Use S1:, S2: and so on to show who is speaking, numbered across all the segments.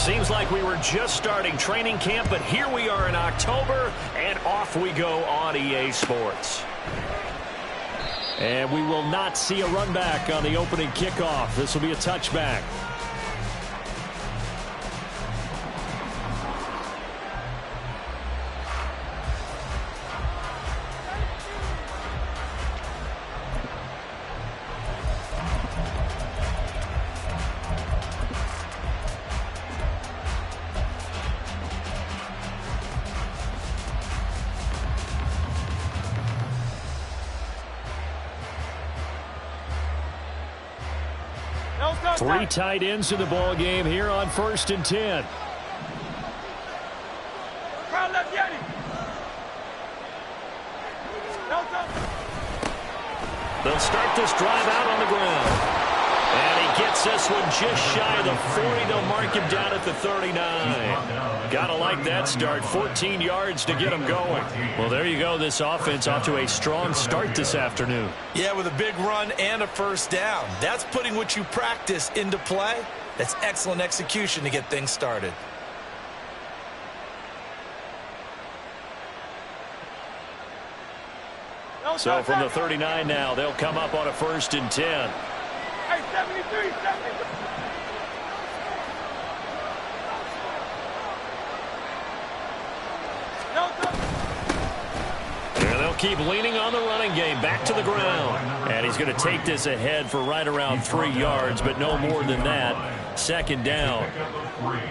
S1: Seems like we were just starting training camp, but here we are in October, and off we go on EA Sports. And we will not see a run back on the opening kickoff. This will be a touchback. Three tight ends in the ball game here on 1st and 10. They'll start this drive out on the ground. And he gets this one just shy of the 40. They'll mark him down at the 39. Gotta like that start. 14 yards to get him going. Well, there you go. This offense off to a strong start this afternoon.
S2: Yeah, with a big run and a first down. That's putting what you practice into play. That's excellent execution to get things started.
S1: So from the 39 now, they'll come up on a 1st and 10.
S3: Hey, 73, 73.
S1: And they'll keep leaning on the running game. Back to the ground. And he's going to take this ahead for right around 3 yards, but no more than that. 2nd down.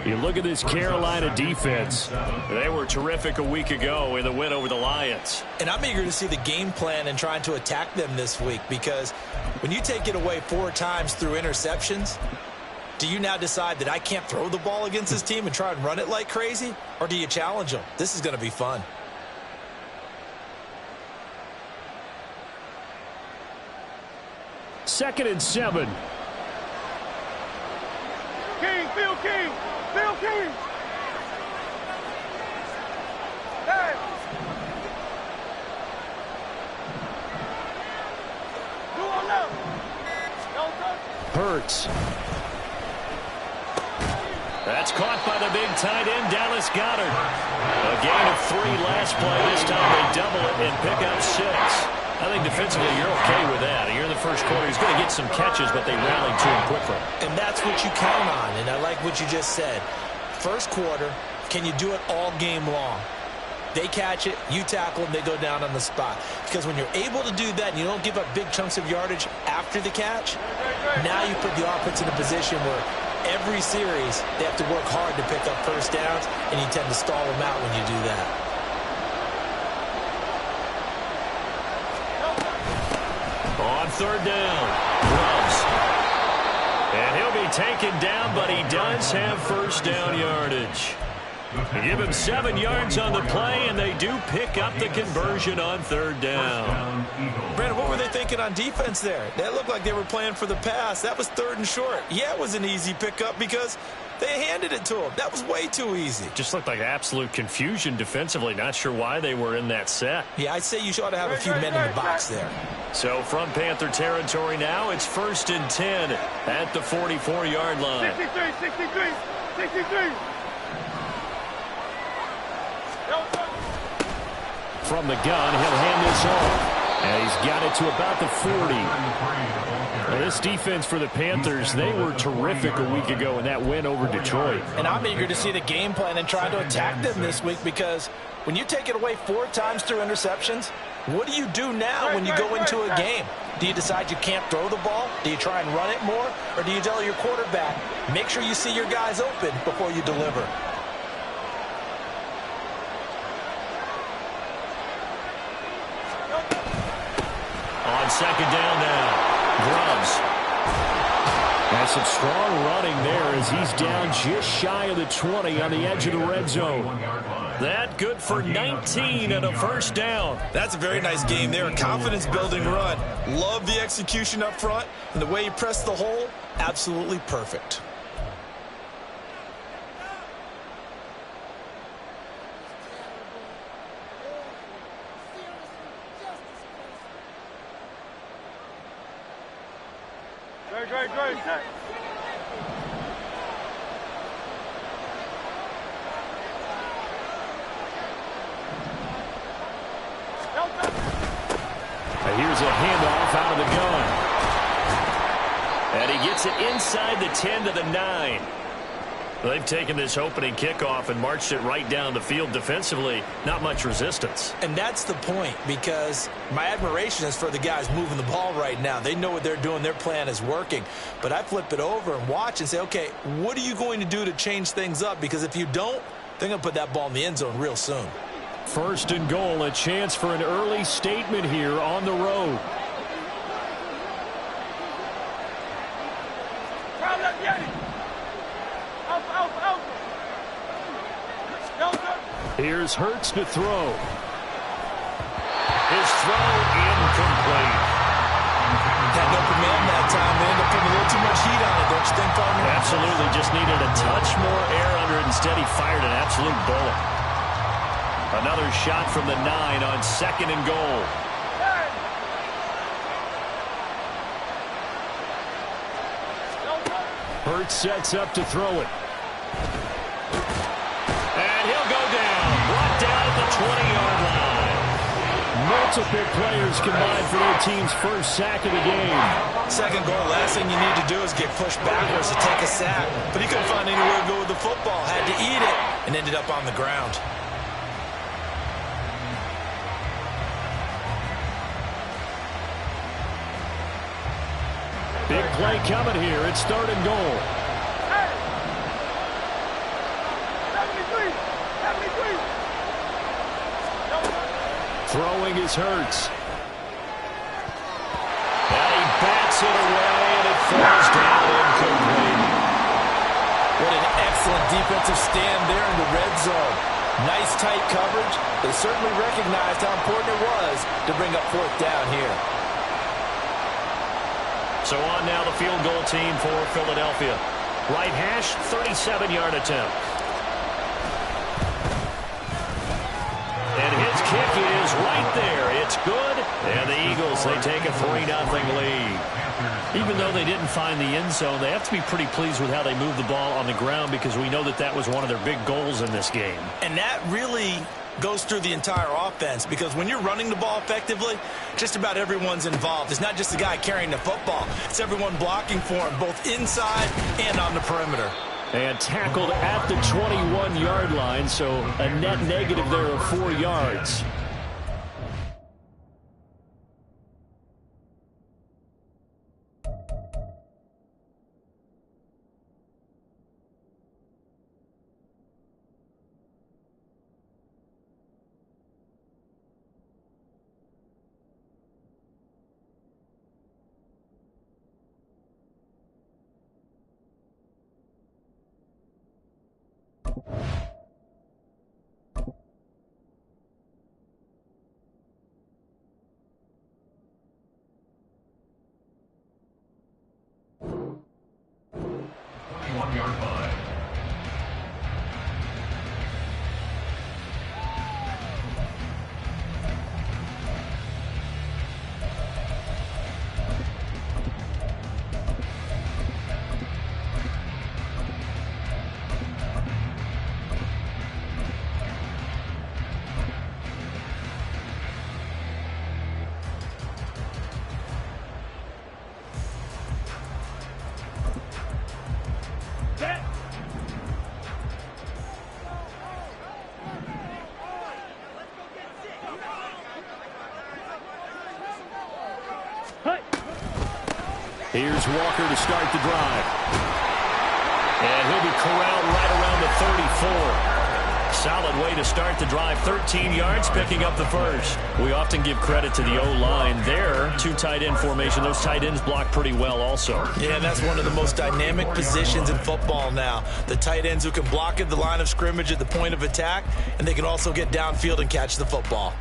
S1: You look at this Carolina defense. They were terrific a week ago in the win over the Lions.
S2: And I'm eager to see the game plan and trying to attack them this week, because when you take it away 4 times through interceptions, do you now decide that I can't throw the ball against this team and try and run it like crazy? Or do you challenge them? This is going to be fun.
S1: Second and 7.
S3: King, Phil King, Phil King. Hey. Do on now.
S1: Hurts. That's caught by the big tight end, Dallas Goedert. A gain of 3 last play. This time they double it and pick up 6. I think defensively you're okay with that. Here in the first quarter, he's going to get some catches, but they rallied to him quickly.
S2: And that's what you count on, and I like what you just said. First quarter, can you do it all game long? They catch it, you tackle them, they go down on the spot. Because when you're able to do that and you don't give up big chunks of yardage after the catch, now you put the offense in a position where every series they have to work hard to pick up first downs, and you tend to stall them out when you do that.
S1: On 3rd down, Grubbs. And he'll be taken down, but he does have first down yardage. They give him 7 yards on the play, and they do pick up the conversion on 3rd down.
S2: Brandon, what were they thinking on defense there? That looked like they were playing for the pass. That was 3rd and short. Yeah, it was an easy pickup because they handed it to him. That was way too easy.
S1: Just looked like absolute confusion defensively. Not sure why they were in that set.
S2: Yeah, I'd say you ought to have a few men in the box there.
S1: So from Panther territory now, it's 1st and 10 at the 44-yard line.
S3: 63, 63, 63.
S1: From the gun, he'll hand this off. And he's got it to about the 40. Now, this defense for the Panthers, they were terrific a week ago in that win over Detroit.
S4: And I'm eager to see the game plan and try to attack them this week, because when you take it away 4 times through interceptions, what do you do now when you go into a game? Do you decide you can't throw the ball? Do you try and run it more? Or do you tell your quarterback, make sure you see your guys open before you deliver?
S1: On 2nd down now, Grubbs. Has some strong running there as he's down just shy of the 20 on the edge of the red zone. That good for 19 and a first down.
S2: That's a very nice game there. Confidence-building run. Love the execution up front, and the way he pressed the hole, absolutely perfect.
S3: Great.
S1: Here's a handoff out of the gun. And he gets it inside the 10 to the 9. They've taken this opening kickoff and marched it right down the field defensively. Not much resistance.
S2: And that's the point, because my admiration is for the guys moving the ball right now. They know what they're doing. Their plan is working. But I flip it over and watch and say, okay, what are you going to do to change things up? Because if you don't, they're going to put that ball in the end zone real soon.
S1: First and goal, a chance for an early statement here on the road. Here's Hurts to throw. His throw incomplete.
S2: Had no command that time. They ended up putting a little too much heat on it, don't you think, partner?
S1: Absolutely. Just needed a touch more air under it. Instead, he fired an absolute bullet. Another shot from the 9 on second and goal. Hurts sets up to throw it. And he'll go down. Brought down at the 20-yard line. Multiple players combined for their team's first sack of the game.
S2: Second goal, last thing you need to do is get pushed backwards to take a sack. But he couldn't find anywhere to go with the football. Had to eat it and ended up on the ground.
S1: Big play coming here. It's third and goal.
S3: Hey! 73! 73!
S1: Throwing is Hurts. And he bats it away, and it falls down incomplete.
S4: What an excellent defensive stand there in the red zone. Nice tight coverage. They certainly recognized how important it was to bring up fourth down here.
S1: So on now the field goal team for Philadelphia. Right hash, 37-yard attempt. And his kick is right there. It's good. And the Eagles, they take a 3-0 lead. Even though they didn't find the end zone, they have to be pretty pleased with how they moved the ball on the ground, because we know that that was one of their big goals in this game.
S2: And that really goes through the entire offense, because when you're running the ball effectively, just about everyone's involved. It's not just the guy carrying the football. It's everyone blocking for him, both inside and on the perimeter.
S1: And tackled at the 21-yard line, so a net negative there of 4 yards. Here's Walker to start the drive. And he'll be corralled right around the 34. Solid way to start the drive. 13 yards, picking up the first. We often give credit to the O-line there. 2 tight end formation. Those tight ends block pretty well also.
S2: Yeah, that's one of the most dynamic positions in football now. The tight ends who can block at the line of scrimmage at the point of attack, and they can also get downfield and catch the football.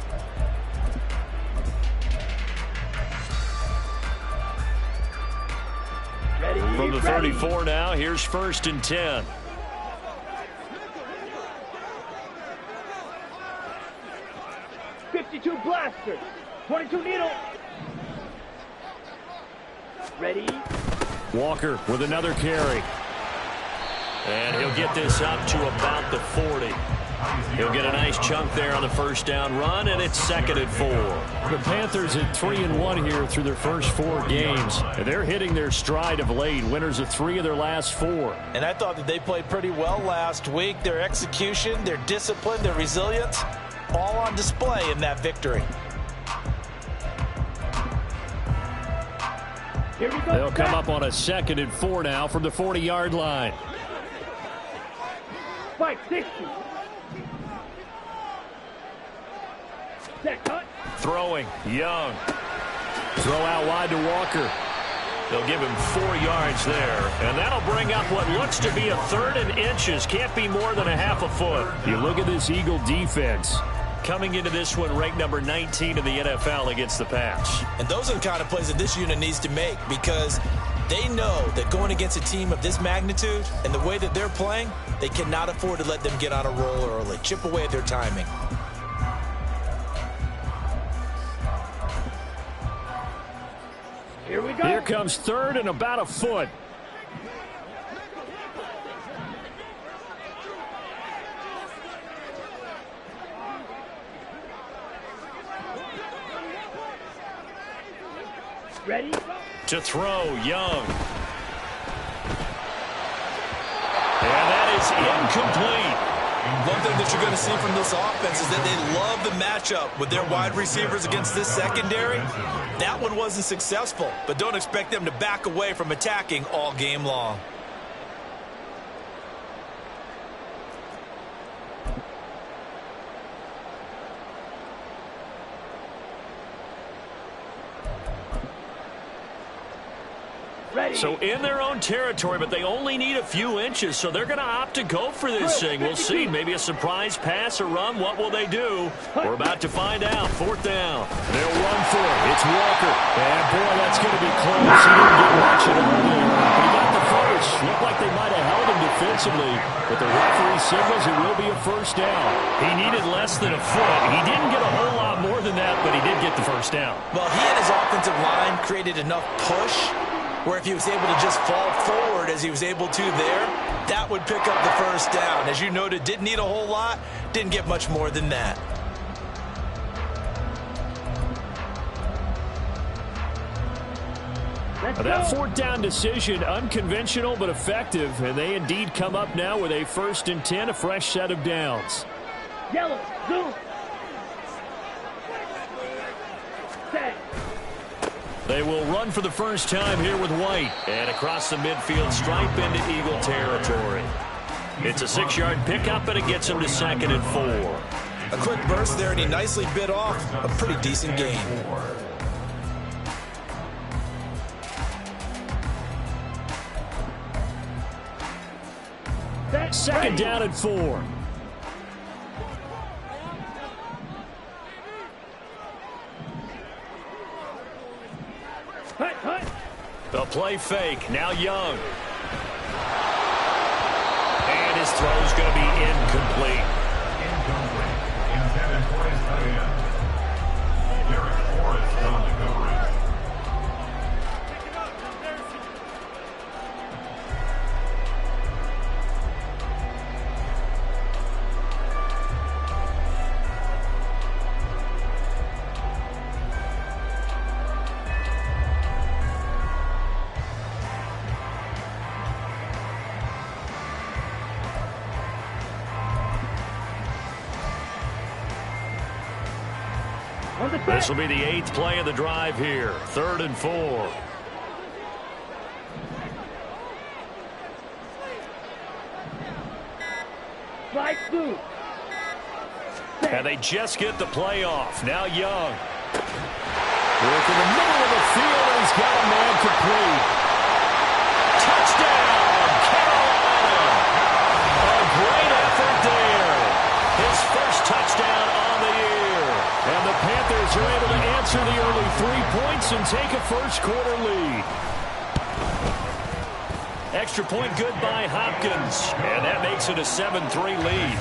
S1: From the 34 now, here's first and 10.
S3: '52 blaster, 22 needle. Ready?
S1: Walker with another carry. And he'll get this up to about the 40. He'll get a nice chunk there on the first down run, and it's 2nd and 4.
S2: The Panthers at 3-1 here through their first 4 games.
S1: They're hitting their stride of late, winners of 3 of their last 4.
S4: And I thought that they played pretty well last week. Their execution, their discipline, their resilience, all on display in that victory.
S3: Here we go.
S1: They'll come up on a 2nd and 4 now from the 40-yard line.
S3: Spike 60. Set cut.
S1: Throwing, Young. Throw out wide to Walker. They'll give him 4 yards there, and that'll bring up what looks to be a 3rd and inches. Can't be more than a half a foot. You look at this Eagle defense. Coming into this one ranked number 19 in the NFL against the pass.
S2: And those are the kind of plays that this unit needs to make, because they know that going against a team of this magnitude and the way that they're playing, they cannot afford to let them get on a roll early. Chip away at their timing.
S3: Here we go.
S1: Here comes 3rd and about a foot.
S3: Ready?
S1: To throw, Young. And that is incomplete.
S2: One thing that you're going to see from this offense is that they love the matchup with their wide receivers against this secondary. That one wasn't successful, but don't expect them to back away from attacking all game long.
S3: Ready.
S1: So in their own territory, but they only need a few inches, so they're going to opt to go for this thing. We'll see. Maybe a surprise pass or run. What will they do? We're about to find out. 4th down. They'll run for it. It's Walker. And, boy, that's going to be close. He didn't get much at all there, but he got the first. Looked like they might have held him defensively, but the referee signals it will be a 1st down. He needed less than a foot. He didn't get a whole lot more than that, but he did get the 1st down.
S2: Well, he and his offensive line created enough push where if he was able to just fall forward as he was able to there, that would pick up the 1st down. As you noted, didn't need a whole lot, didn't get much more than that.
S1: That 4th down decision, unconventional but effective, and they indeed come up now with a 1st and 10, a fresh set of downs.
S3: Yellow. Zoom. Set.
S1: They will run for the first time here with White. And across the midfield stripe into Eagle territory. It's a 6-yard pickup, and it gets him to 2nd and 4.
S2: A quick burst there, and he nicely bit off a pretty decent gain.
S3: Set.
S1: 2nd
S3: Ready.
S1: down and 4.
S3: Hut, hut.
S1: The play fake. Now Young. And his throw's going to be incomplete.
S5: Intended for his tight end. Derek Forrest on the coverage.
S3: On the
S1: This
S3: set.
S1: will be the 8th play of the drive here. 3rd and 4.
S3: Slide through.
S1: And they just get the play off. Now Young. Work in the middle of the field, and he's got a man complete. Touchdown, Carolina. A great effort there. His first touchdown on the year. And the Panthers are able to answer the early 3 points and take a first-quarter lead. Extra point good by Hopkins. And that makes it a 7-3 lead.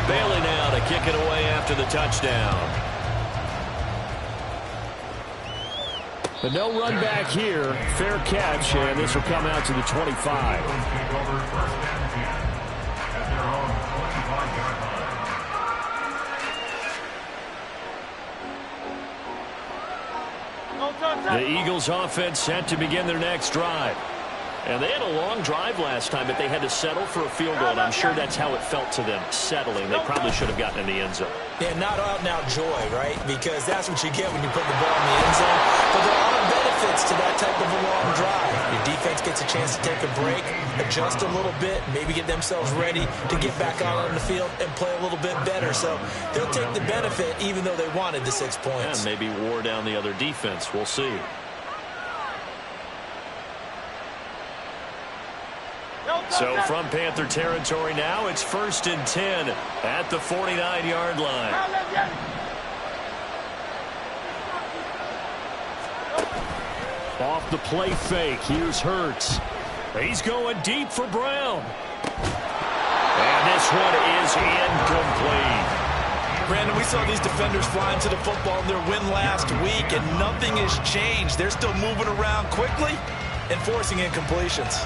S1: Bailey now to kick it away after the touchdown. But no run back here. Fair catch, and this will come out to the 25. The Eagles offense set to begin their next drive. And they had a long drive last time, but they had to settle for a field goal, and I'm sure that's how it felt to them, settling. They probably should have gotten in the end zone.
S2: Yeah, not out-and-out joy, right? Because that's what you get when you put the ball in the end zone. But there are benefits to that type of a long drive. Your defense gets a chance to take a break, adjust a little bit, maybe get themselves ready to get back out on the field and play a little bit better. So they'll take the benefit even though they wanted the 6 points.
S1: And maybe wore down the other defense. We'll see. So from Panther territory now, it's 1st and 10 at the 49-yard line. Off the play fake, here's Hurts. He's going deep for Brown. And this one is incomplete.
S4: Brandon, we saw these defenders flying to the football in their win last week, and nothing has changed. They're still moving around quickly and forcing incompletions.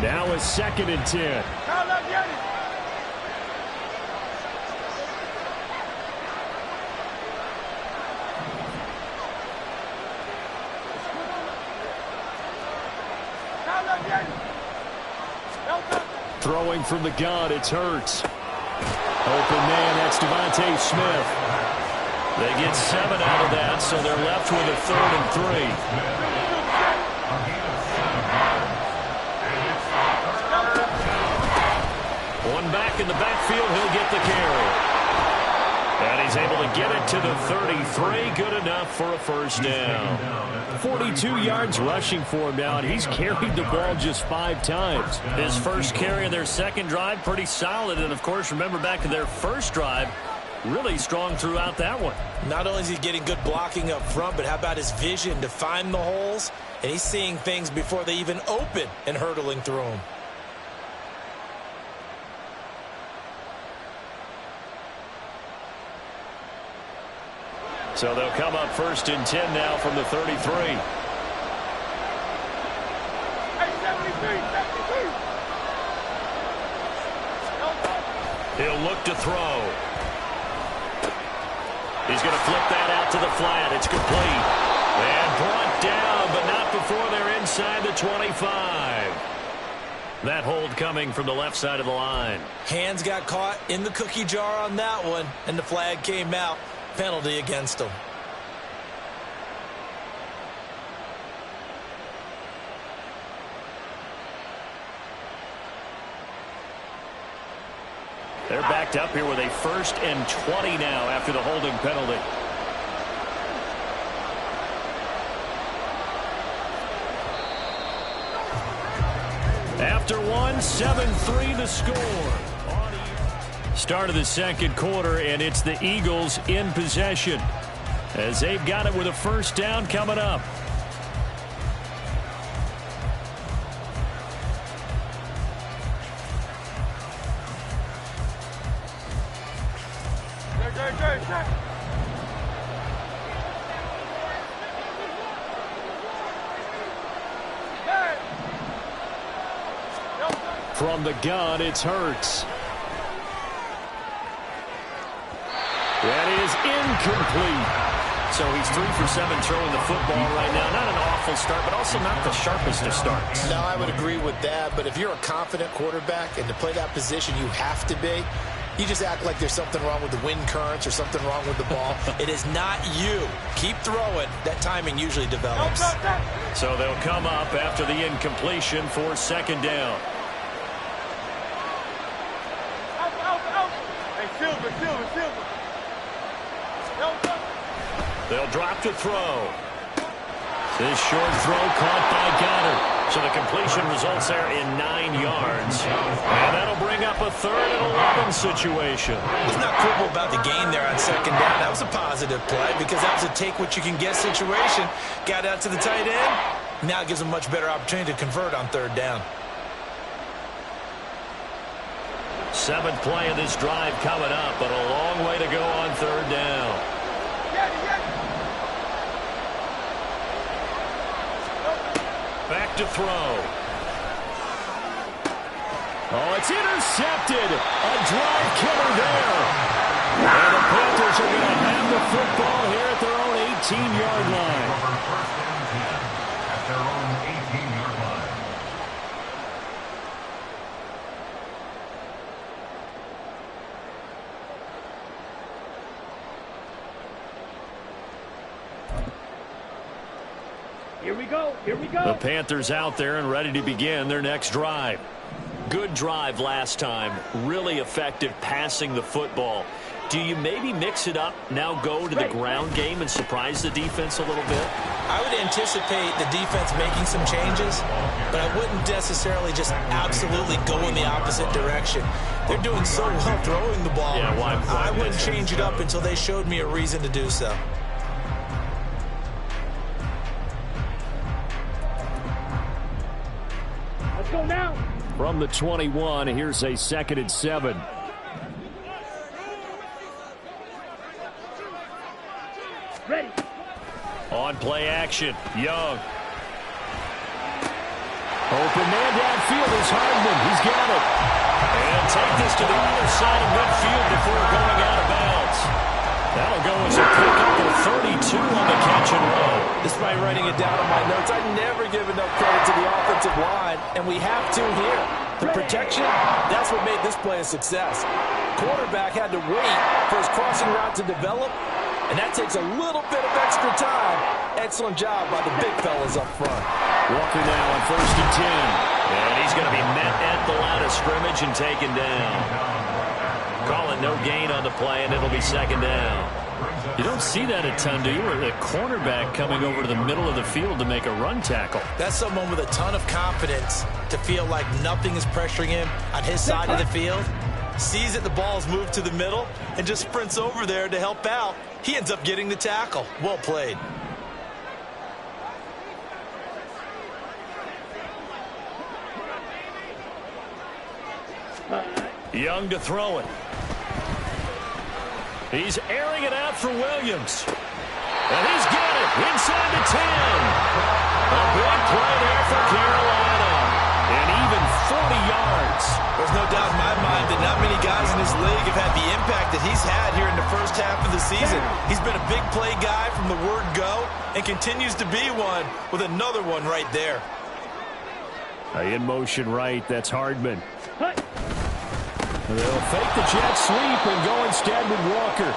S1: Now a 2nd and 10. Throwing from the gun, it's Hurts. Open man, that's Devontae Smith. They get 7 out of that, so they're left with a 3rd and 3. One back in the backfield, he'll get the carry. And he's able to get it to the 33. Good enough for a 1st down. 42 yards rushing for him now, and he's carried the ball just 5 times. His first carry of their second drive, pretty solid. And, of course, remember back to their first drive, really strong throughout that one.
S2: Not only is he getting good blocking up front, but how about his vision to find the holes? And he's seeing things before they even open and hurtling through them.
S1: So they'll come up 1st and 10 now from the 33. He'll look to throw. He's going to flip that out to the flat. It's complete. And brought down, but not before they're inside the 25. That hold coming from the left side of the line.
S2: Hands got caught in the cookie jar on that one, and the flag came out. Penalty against them.
S1: They're backed up here with a 1st and 20 now after the holding penalty. After one, 7-3 the score. Start of the second quarter, and it's the Eagles in possession as they've got it with a 1st down coming up. From the gun, it's Hurts. That is incomplete. So he's 3 for 7 throwing the football right now. Not an awful start, but also not the sharpest of starts.
S2: No, I would agree with that. But if you're a confident quarterback and to play that position you have to be, you just act like there's something wrong with the wind currents or something wrong with the ball. It is not you. Keep throwing. That timing usually develops.
S1: So they'll come up after the incompletion for 2nd down. They'll drop to throw. This short throw caught by Goddard. So the completion results there in 9 yards. And that'll bring up a 3rd and 11 situation.
S2: Let's not quibble about the gain there on 2nd down. That was a positive play because that was a take-what-you-can-get situation. Got out to the tight end. Now it gives them a much better opportunity to convert on 3rd down.
S1: Seventh play of this drive coming up, but a long way to go on third down. Back to throw. Oh, it's intercepted. A drive killer there. And the Panthers are going to have the football here at their own 18-yard line.
S5: First and 10 at their own 18-yard line.
S3: Here we go. Here we go.
S1: The Panthers out there and ready to begin their next drive. Good drive last time. Really effective passing the football. Do you maybe mix it up, now go to the ground game and surprise the defense a little bit?
S2: I would anticipate the defense making some changes, but I wouldn't necessarily just absolutely go in the opposite direction. They're doing so well throwing the ball.
S1: Yeah, why
S2: I wouldn't change it up until they showed me a reason to do so.
S3: Let's go now.
S1: From the 21, here's a 2nd and 7.
S3: Ready.
S1: On play action, Young. Open man downfield is Hardman. He's got it. And take this to the other side of midfield before going out of bounds. That'll go as a pickup of 32 on the catch and run.
S4: Despite writing it down on my notes, I never give enough credit to the offensive line, and we have to here. The protection, that's what made this play a success. Quarterback had to wait for his crossing route to develop, and that takes a little bit of extra time. Excellent job by the big fellas up front.
S1: Walker now on 1st and 10. And he's going to be met at the line of scrimmage and taken down. Calling no gain on the play, and it'll be 2nd down. You don't see that a ton, do you? Or the cornerback coming over to the middle of the field to make a run tackle.
S2: That's someone with a ton of confidence to feel like nothing is pressuring him on his side of the field. Sees that the ball's moved to the middle and just sprints over there to help out. He ends up getting the tackle. Well played.
S1: Young to throw it. He's airing it out for Williams. And he's got it inside the 10. A big play there for Carolina. And even 40 yards.
S2: There's no doubt in my mind that not many guys in this league have had the impact that he's had here in the first half of the season. He's been a big play guy from the word go and continues to be one with another one right there.
S1: In motion right, that's Hardman. They'll fake the jet sweep and go instead with Walker.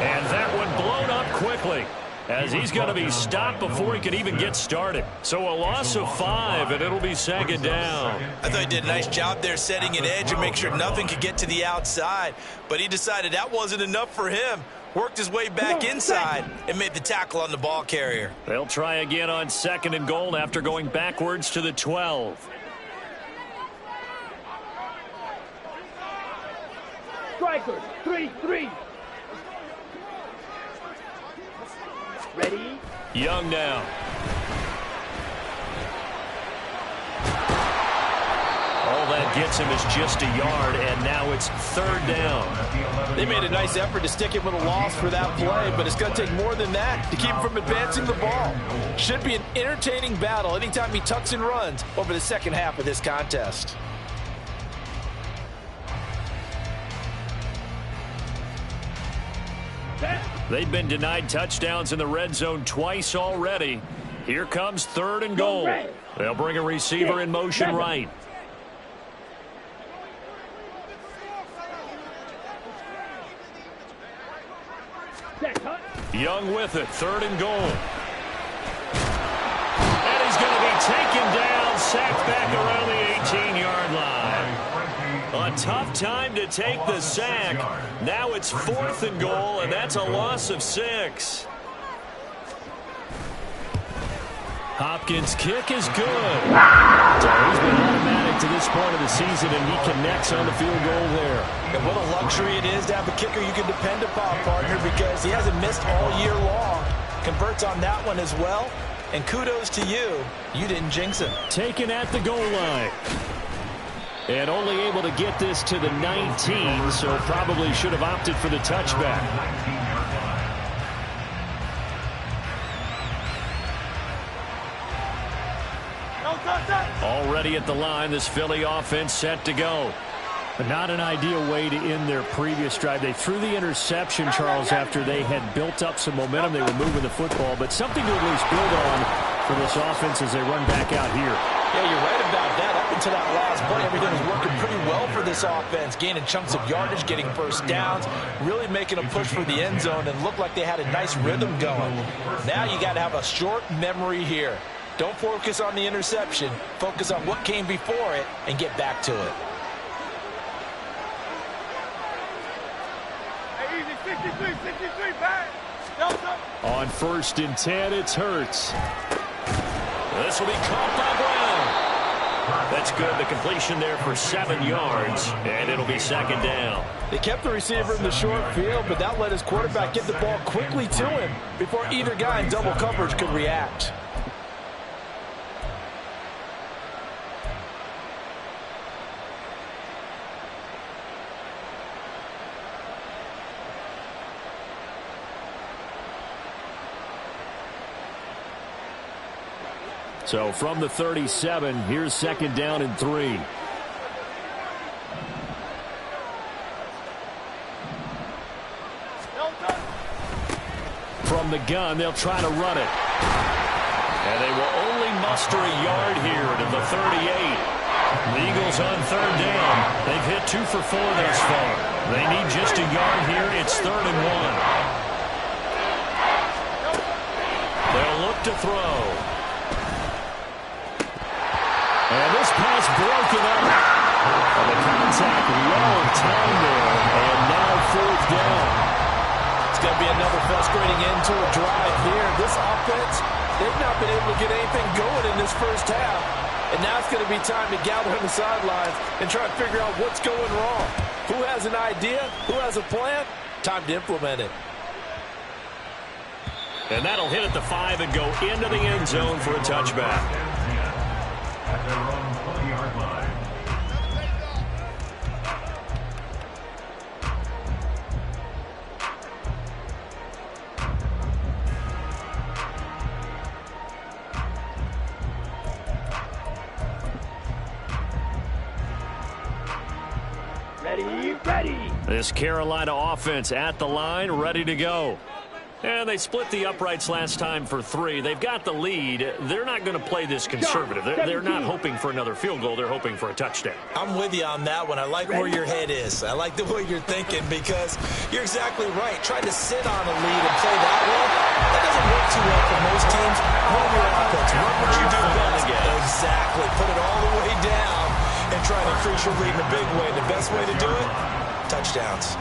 S1: And that one blown up quickly as he's going to be stopped before he can even get started. So a loss of 5, and it'll be 2nd down.
S2: I thought he did a nice job there setting an edge and make sure nothing could get to the outside. But he decided that wasn't enough for him. Worked his way back inside and made the tackle on the ball carrier.
S1: They'll try again on 2nd and goal after going backwards to the 12.
S3: Strikers, 3-3. Ready?
S1: Young now. All that gets him is just a yard, and now it's 3rd down.
S4: They made a nice effort to stick him with a loss for that play, but it's going to take more than that to keep him from advancing the ball. Should be an entertaining battle anytime he tucks and runs over the second half of this contest.
S1: They've been denied touchdowns in the red zone twice already. Here comes 3rd and goal. They'll bring a receiver in motion right. Young with it, 3rd and goal. And he's going to be taken down, sacked back around the 18-yard line. A tough time to take the sack. Now it's 4th and goal, and that's a loss of 6. Hopkins' kick is good. So he's been automatic to this point of the season, and he connects on the field goal there.
S2: And what a luxury it is to have a kicker you can depend upon, partner, because he hasn't missed all year long. Converts on that one as well. And kudos to you. You didn't jinx him.
S1: Taken at the goal line. And only able to get this to the 19, so probably should have opted for the touchback. Already at the line, this Philly offense set to go.
S6: But not an ideal way to end their previous drive. They threw the interception, Charles, after they had built up some momentum. They were moving the football, but something to at least build on for this offense as they run back out here.
S4: Yeah, you're right about that. Up until that last play, everything was working pretty well for this offense, gaining chunks of yardage, getting first downs, really making a push for the end zone, and looked like they had a nice rhythm going. Now you got to have a short memory here. Don't focus on the interception. Focus on what came before it and get back to it.
S6: On 1st and 10, it's Hurts.
S1: This will be caught by Brown. That's good. The completion there for 7 yards, and it'll be 2nd down.
S4: They kept the receiver in the short field, but that let his quarterback get the ball quickly to him before either guy in double coverage could react.
S6: So from the 37, here's 2nd down and 3. From the gun, they'll try to run it.
S1: And they will only muster a yard here to the 38. The Eagles on 3rd down. They've hit 2 for 4 thus far. They need just a yard here. It's 3rd and 1. They'll look to throw.
S6: And this pass broken up. And the contact long time there. And now 4th down.
S4: It's going to be another frustrating end to a drive here. This offense, they've not been able to get anything going in this first half. And now it's going to be time to gather on the sidelines and try to figure out what's going wrong. Who has an idea? Who has a plan? Time to implement it.
S1: And that'll hit at the 5 and go into the end zone for a touchback.
S5: At their own 20-yard line.
S3: Ready.
S1: This Carolina offense at the line, ready to go. And they split the uprights last time for 3. They've got the lead. They're not going to play this conservative. They're not hoping for another field goal. They're hoping for a touchdown.
S2: I'm with you on that one. I like where your head is. I like the way you're thinking because you're exactly right. Trying to sit on a lead and play that way, that doesn't work too well for most teams. Run your offense. Run what you do best. Exactly. Put it all the way down and try to increase your lead in a big way. The best way to do it, touchdowns.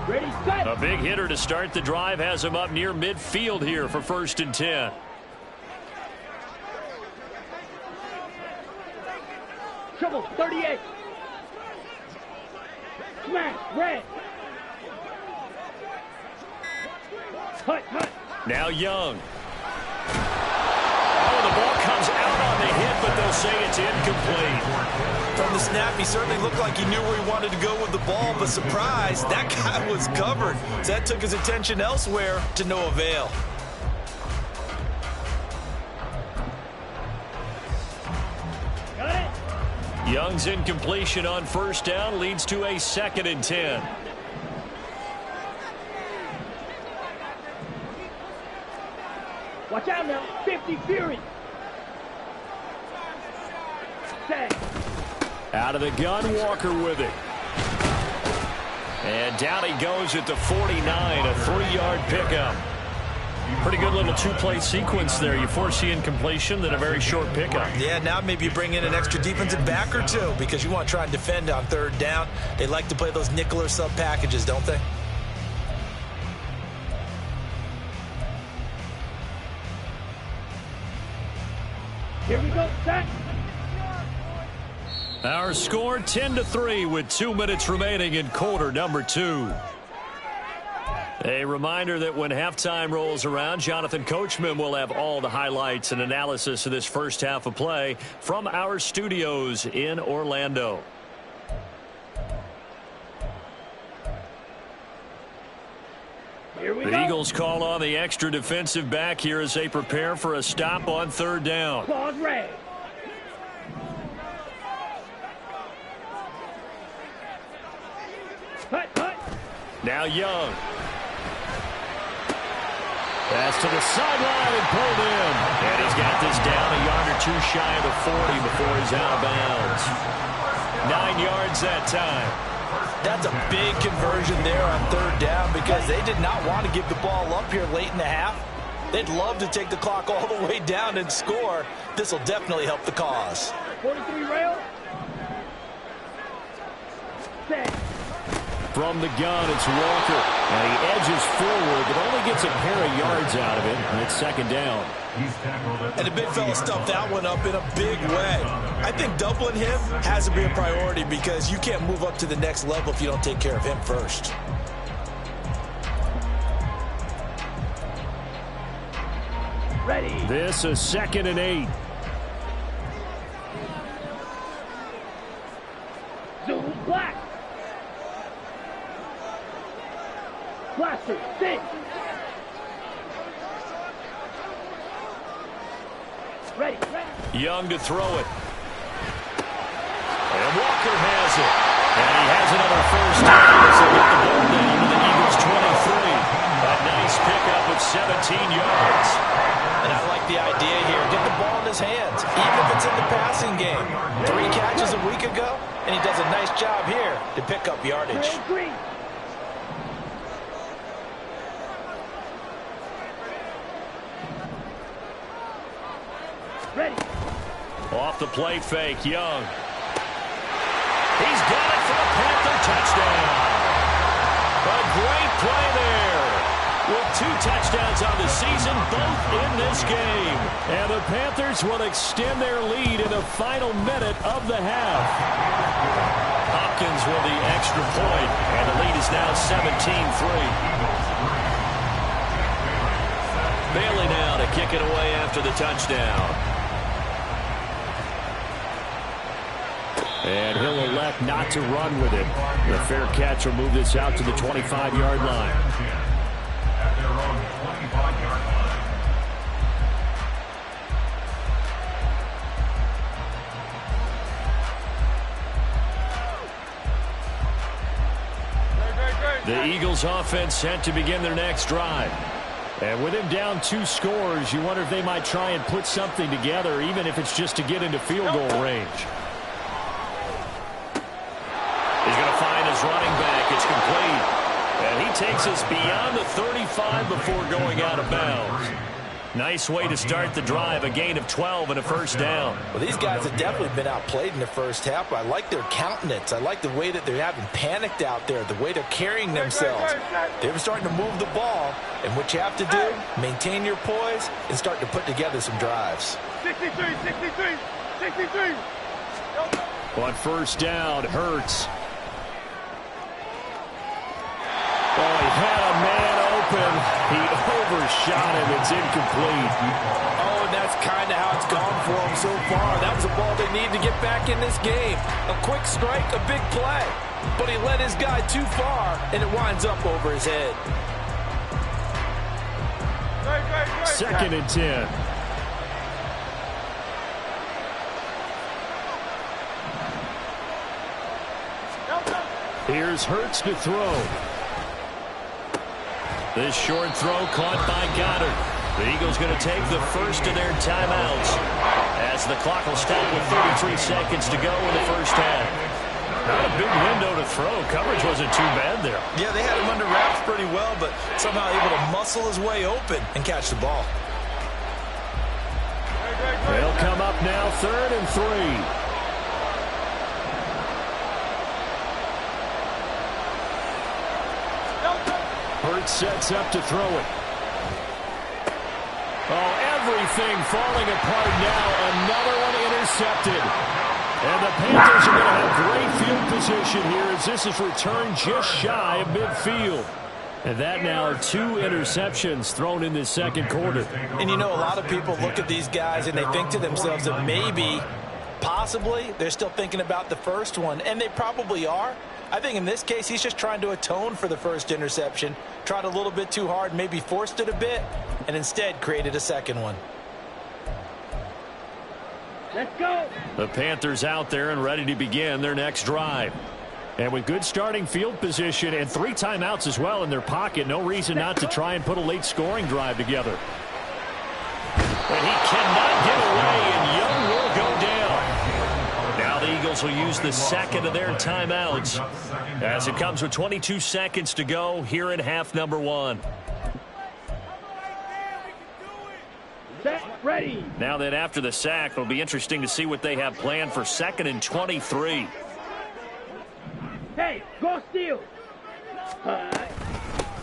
S3: Ready, set.
S1: A big hitter to start the drive has him up near midfield here for 1st and 10.
S3: Trouble, 38. Smash, red. Hut.
S1: Now Young. Oh, the ball comes out on the hit, but they'll say it's incomplete.
S2: From the snap, he certainly looked like he knew where he wanted to go with the ball, but surprise, that guy was covered. So that took his attention elsewhere to no avail.
S3: Got it.
S1: Young's incompletion on 1st down leads to a 2nd and 10.
S3: Watch out now. 50 Fury. Set.
S1: Out of the gun, Walker with it. And down he goes at the 49, a 3-yard pickup. Pretty good little 2-play sequence there. You force the incompletion, then a very short pickup.
S2: Yeah, now maybe you bring in an extra defensive back or 2 because you want to try and defend on 3rd down. They like to play those nickel or sub packages, don't they?
S3: Here we go, set.
S1: Our score 10-3 with 2 minutes remaining in quarter number 2. A reminder that when halftime rolls around, Jonathan Coachman will have all the highlights and analysis of this first half of play from our studios in Orlando. The Eagles call on the extra defensive back here as they prepare for a stop on third down.
S3: Claws red. Hut, hut.
S1: Now Young. Pass to the sideline and pulled in. And he's got this down a yard or two shy of the 40 before he's out of bounds. 9 yards that time.
S4: That's a big conversion there on third down because they did not want to give the ball up here late in the half. They'd love to take the clock all the way down and score. This will definitely help the cause.
S3: 43 rail. Set.
S1: From the gun, it's Walker. And he edges forward, but only gets a pair of yards out of it. And it's second down.
S2: And the big fella stuffed that one up in a big way. I think doubling him has to be a priority because you can't move up to the next level if you don't take care of him first.
S3: Ready.
S6: This is 2nd and 8.
S3: Zoom black. Blaster, sit. Ready, ready.
S1: Young to throw it. And Walker has it. And he has another first down as they get the ball down to the Eagles 23. A nice pickup of 17 yards.
S4: And I like the idea here. Get the ball in his hands, even if it's in the passing game. 3 catches a week ago, and he does a nice job here to pick up yardage.
S3: Green. Ready.
S1: Off the play fake, Young. He's got it for a Panther touchdown. A great play there. With 2 touchdowns on the season, both in this game.
S6: And the Panthers will extend their lead in the final minute of the half.
S1: Hopkins with the extra point, and the lead is now 17-3. Bailey now to kick it away after the touchdown.
S6: And he'll elect not to run with it. The fair catch will move this out to the 25-yard line.
S5: At their own 25-yard line.
S1: The Eagles offense set to begin their next drive.
S6: And with him down 2 scores, you wonder if they might try and put something together, even if it's just to get into field goal range.
S1: He's going to find his running back. It's complete. And he takes us beyond the 35 before going out of bounds. Nice way to start the drive. A gain of 12 and a first down.
S4: Well, these guys have definitely been outplayed in the first half. I like their countenance. I like the way that they're having panicked out there, the way they're carrying themselves. They're starting to move the ball. And what you have to do, maintain your poise and start to put together some drives.
S3: 63, 63, 63.
S6: On first down, Hurts. Oh, he had a man open. He overshot him. It's incomplete.
S4: Oh, and that's kind of how it's gone for them so far. That was a ball they need to get back in this game. A quick strike, a big play. But he led his guy too far, and it winds up over his head.
S6: 2nd and 10. Here's Hurts to throw.
S1: This short throw caught by Goddard. The Eagles going to take the first of their timeouts as the clock will stop with 33 seconds to go in the first half. Not a big window to throw. Coverage wasn't too bad there.
S2: Yeah, they had him under wraps pretty well, but somehow able to muscle his way open and catch the ball.
S6: They'll come up now 3rd and 3. Hurts sets up to throw it. Oh, everything falling apart now. Another one intercepted. And the Panthers are going to have great field position here as this is returned just shy of midfield. And that now 2 interceptions thrown in this second quarter.
S4: And you know, a lot of people look at these guys and they think to themselves that maybe, possibly, they're still thinking about the first one, and they probably are. I think in this case, he's just trying to atone for the first interception, tried a little bit too hard, maybe forced it a bit, and instead created a second one.
S3: Let's go.
S6: The Panthers out there and ready to begin their next drive. And with good starting field position and 3 timeouts as well in their pocket, no reason not to try and put a late scoring drive together. But he cannot get away, and Young will go down. Now the Eagles will use the second of their timeouts as it comes with 22 seconds to go here in half number 1.
S3: Set, ready.
S6: Now that after the sack, it'll be interesting to see what they have planned for 2nd and 23.
S3: Hey, go steal.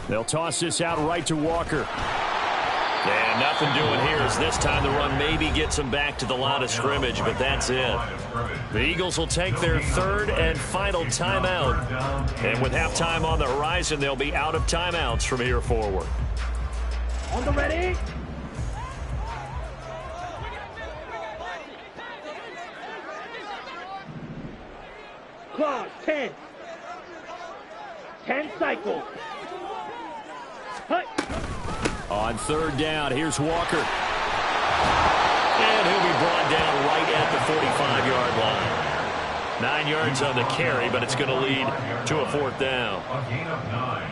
S6: They'll toss this out right to Walker. And nothing doing here as this time the run maybe gets them back to the line of scrimmage, but that's it. The Eagles will take their 3rd and final timeout. And with halftime on the horizon, they'll be out of timeouts from here forward.
S3: On the ready. Clock 10. 10 cycles. Hut.
S6: On 3rd down, here's Walker. And he'll be brought down right at the 45-yard line. 9 yards on the carry, but it's going to lead to a 4th down.
S5: A gain of 9.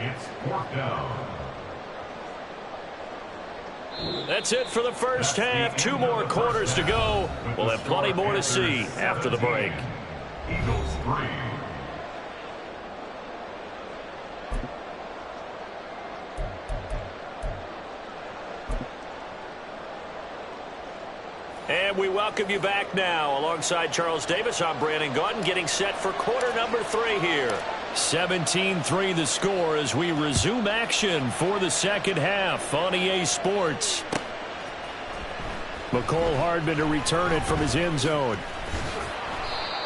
S5: It's 4th down.
S6: That's it for the first half. 2 more quarters to go. We'll have plenty more to see after the break.
S5: Eagles 3.
S6: And we welcome you back now. Alongside Charles Davis, I'm Brandon Gaudin, getting set for quarter number 3 here. 17-3 the score as we resume action for the second half on EA Sports. McCole Hardman to return it from his end zone.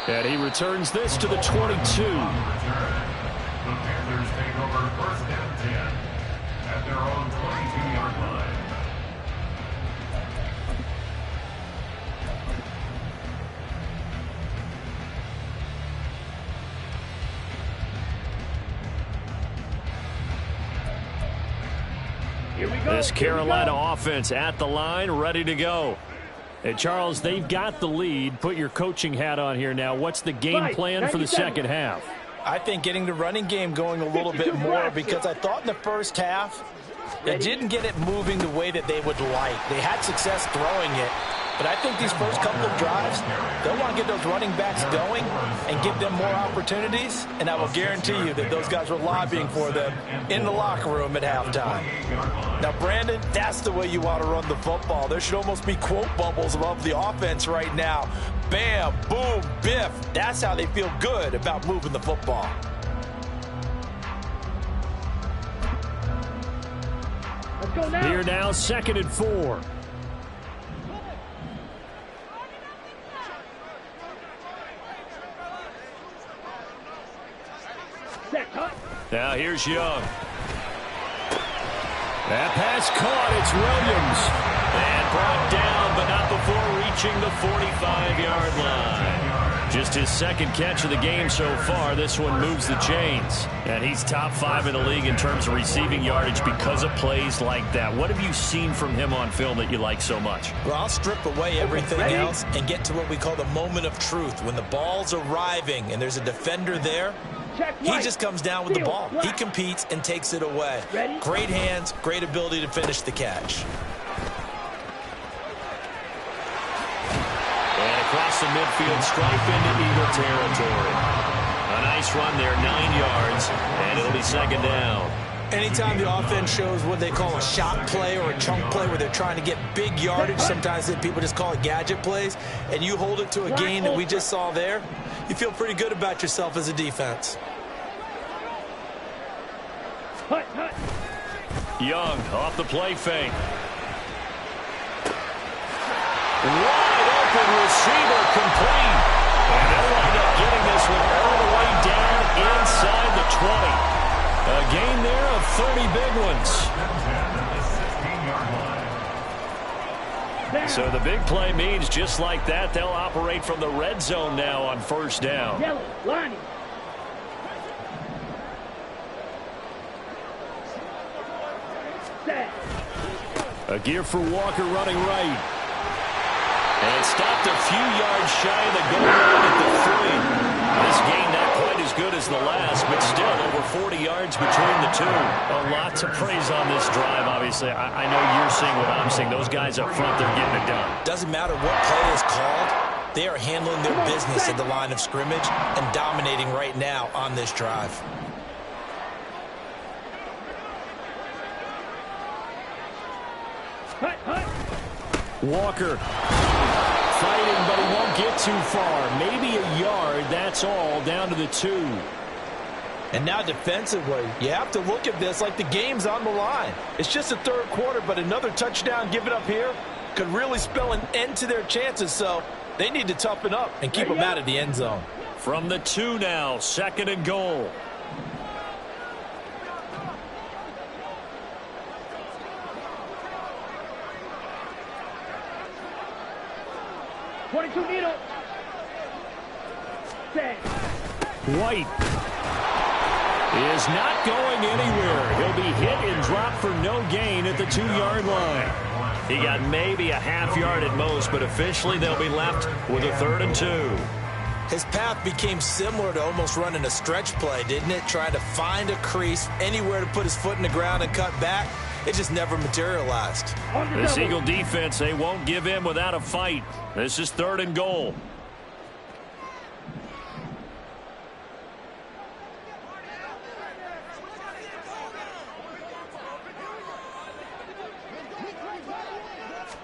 S6: And he returns this to the 22.
S5: The Panthers take over 1st and 10 at their own 22-yard line.
S3: Here we go.
S6: This Carolina offense at the line, ready to go. And Charles, they've got the lead. Put your coaching hat on here now. What's the game plan for the second half?
S4: I think getting the running game going a little bit more, because I thought in the first half they didn't get it moving the way that they would like. They had success throwing it, but I think these first couple of drives, they'll want to get those running backs going and give them more opportunities, and I will guarantee you that those guys were lobbying for them in the locker room at halftime. Now, Brandon, that's the way you want to run the football. There should almost be quote bubbles above the offense right now. Bam, boom, biff. That's how they feel good about moving the football.
S3: Let's go now.
S6: Here now, 2nd and 4.
S3: Set, hut.
S6: Now here's Young. That pass caught. It's Williams. And brought down, but not before reaching the 45-yard line. Just his 2nd catch of the game so far. This one moves the chains. And he's top 5 in the league in terms of receiving yardage because of plays like that. What have you seen from him on film that you like so much?
S2: Well, I'll strip away everything else and get to what we call the moment of truth. When the ball's arriving and there's a defender there, he just comes down with the ball. He competes and takes it away. Great hands, great ability to finish the catch.
S6: And across the midfield stripe into Eagle territory. A nice run there, 9 yards, and it'll be 2nd down.
S2: Anytime the offense shows what they call a shot play or a chunk play where they're trying to get big yardage, sometimes people just call it gadget plays, and you hold it to a gain that we just saw there, you feel pretty good about yourself as a defense.
S3: Hut, hut.
S6: Young off the play fake. Wide open receiver complete. And they'll wind up getting this one all the way down inside the 20. A gain there
S1: So the big play means just like that, they'll operate from the red zone now on first down.
S3: Yellow, line. Set.
S1: A gear for Walker running right. And stopped a few yards shy of the goal line at the 3. This game not quite as good as the last, but still over 40 yards between the two. A lot to praise on this drive, obviously. I know you're seeing what I'm seeing. Those guys up front, they're getting it done.
S2: Doesn't matter what play is called. They are handling their business at the line of scrimmage and dominating right now on this drive.
S3: Hut, hut.
S1: Walker fighting, but he won't get too far. Maybe a yard, that's all, down to the 2.
S4: And now defensively, you have to look at this like the game's on the line. It's just the third quarter, but another touchdown given up here could really spell an end to their chances, so they need to toughen up and keep them out of the end zone.
S1: From the 2 now, 2nd and goal.
S3: .22 needle. Set.
S1: White is not going anywhere. He'll be hit and dropped for no gain at the 2-yard line. He got maybe a half yard at most, but officially they'll be left with a 3rd and 2.
S2: His path became similar to almost running a stretch play, didn't it? Trying to find a crease, anywhere to put his foot in the ground and cut back. It just never materialized.
S1: This Eagle defense, they won't give in without a fight. This is 3rd and goal.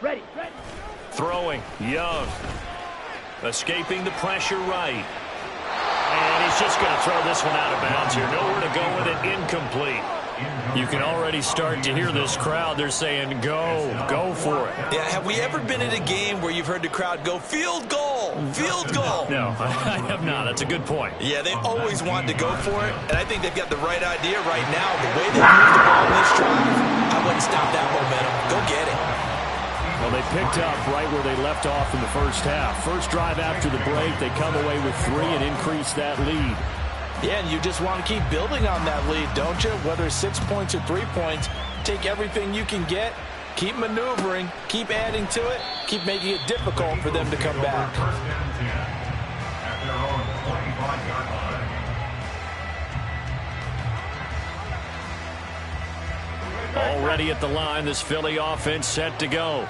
S3: Ready, ready.
S1: Throwing, Young. Escaping the pressure right. And he's just going to throw this one out of bounds here. Nowhere to go with it, incomplete. You can already start to hear this crowd. They're saying, go for it.
S2: Yeah, have we ever been in a game where you've heard the crowd go, field goal, field goal?
S1: No, I have not. That's a good point.
S2: Yeah, they always wanted to go for it, and I think they've got the right idea right now. The way they moved the ball in this drive, I wouldn't stop that momentum. Go get it.
S1: Well, they picked up right where they left off in the first half. First drive after the break, they come away with 3 and increase that lead.
S4: Yeah, and you just want to keep building on that lead, don't you? Whether it's 6 points or 3 points, take everything you can get, keep maneuvering, keep adding to it, keep making it difficult for them to come back.
S1: Already at the line, this Philly offense set to go.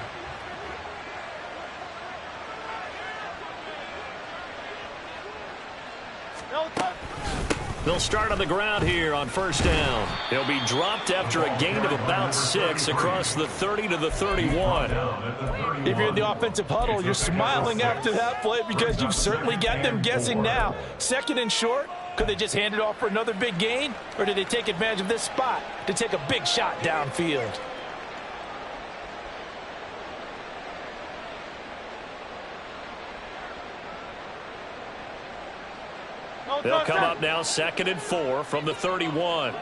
S1: They'll start on the ground here on first down. He'll be dropped after a gain of about 6 across the 30 to the 31.
S4: If you're in the offensive huddle, you're smiling after that play because you've certainly got them guessing now. 2nd and short, could they just hand it off for another big gain? Or did they take advantage of this spot to take a big shot downfield?
S1: They'll come up now 2nd and 4 from the 31.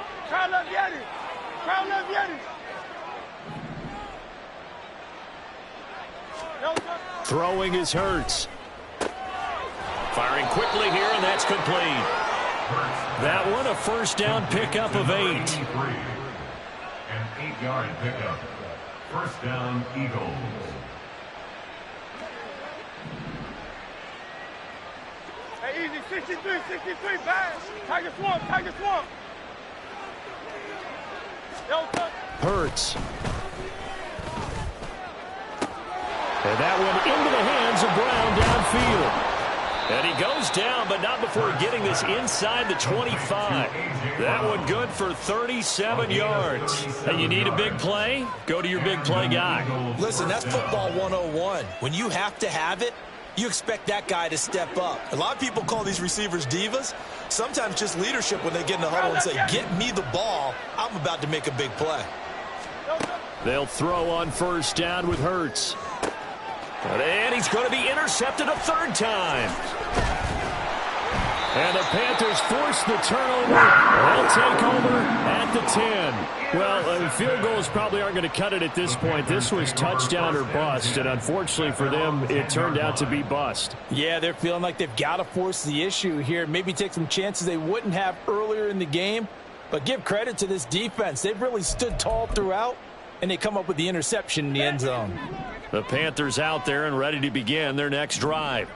S1: Throwing is Hurts. Firing quickly here, and that's complete. That one a first down pickup of 8.
S5: An 8-yard pickup. First down, Eagles.
S3: Hey, easy, 63, bad. Tiger swamp.
S1: Hurts. And that one into the hands of Brown downfield. And he goes down, but not before getting this inside the 25. That one good for 37 yards. And you need a big play? Go to your big play guy.
S2: Listen, that's football 101. When you have to have it, you expect that guy to step up. A lot of people call these receivers divas. Sometimes just leadership when they get in the huddle and say, get me the ball. I'm about to make a big play.
S1: They'll throw on first down with Hurts. And he's going to be intercepted a 3rd time.
S6: And the Panthers force the turnover. They'll take over at the 10. Well, field goals probably aren't going to cut it at this point. This was touchdown or bust, and unfortunately for them, it turned out to be bust.
S4: Yeah, they're feeling like they've got to force the issue here. Maybe take some chances they wouldn't have earlier in the game. But give credit to this defense. They've really stood tall throughout, and they come up with the interception in the end zone.
S1: The Panthers out there and ready to begin their next drive.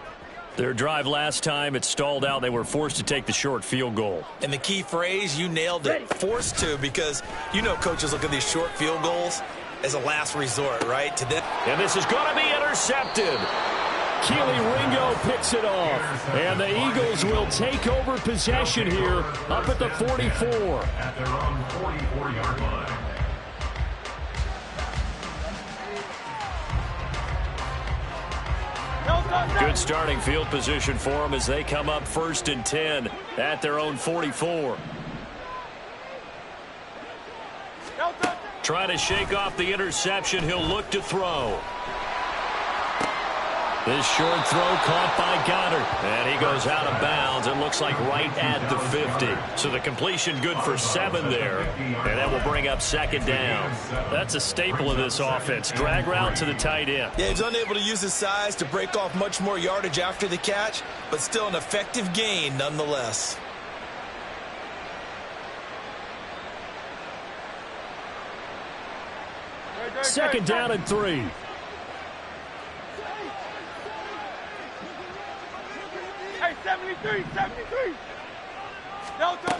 S1: Their drive last time, it stalled out. They were forced to take the short field goal.
S2: And the key phrase, you nailed it, forced to, because you know coaches look at these short field goals as a last resort, right? To them.
S1: And this is going to be intercepted.
S6: Keely Ringo picks it off. And the Eagles will take over possession here up at the 44.
S5: At their own 44-yard line.
S1: Good starting field position for them as they come up 1st and 10 at their own 44. Trying to shake off the interception. He'll look to throw. This short throw caught by Goddard. And he goes out of bounds. It looks like right at the 50. So the completion good for 7 there. And that will bring up 2nd down. That's a staple of this offense. Drag route to the tight end.
S2: Yeah, he's unable to use his size to break off much more yardage after the catch, but still an effective gain nonetheless.
S6: Second down and 3.
S3: Hey, 73, 73. Delta.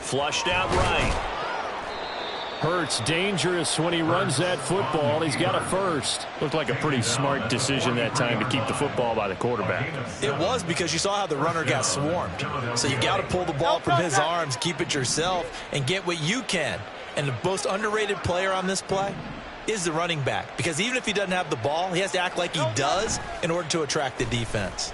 S1: Flushed out right.
S6: Hurts dangerous when he runs that football. He's got a first.
S1: Looked like a pretty smart decision that time to keep the football by the quarterback.
S2: It was, because you saw how the runner got swarmed. So you got to pull the ball from his arms, keep it yourself, and get what you can. And the most underrated player on this play is the running back, because even if he doesn't have the ball, he has to act like he does in order to attract the defense.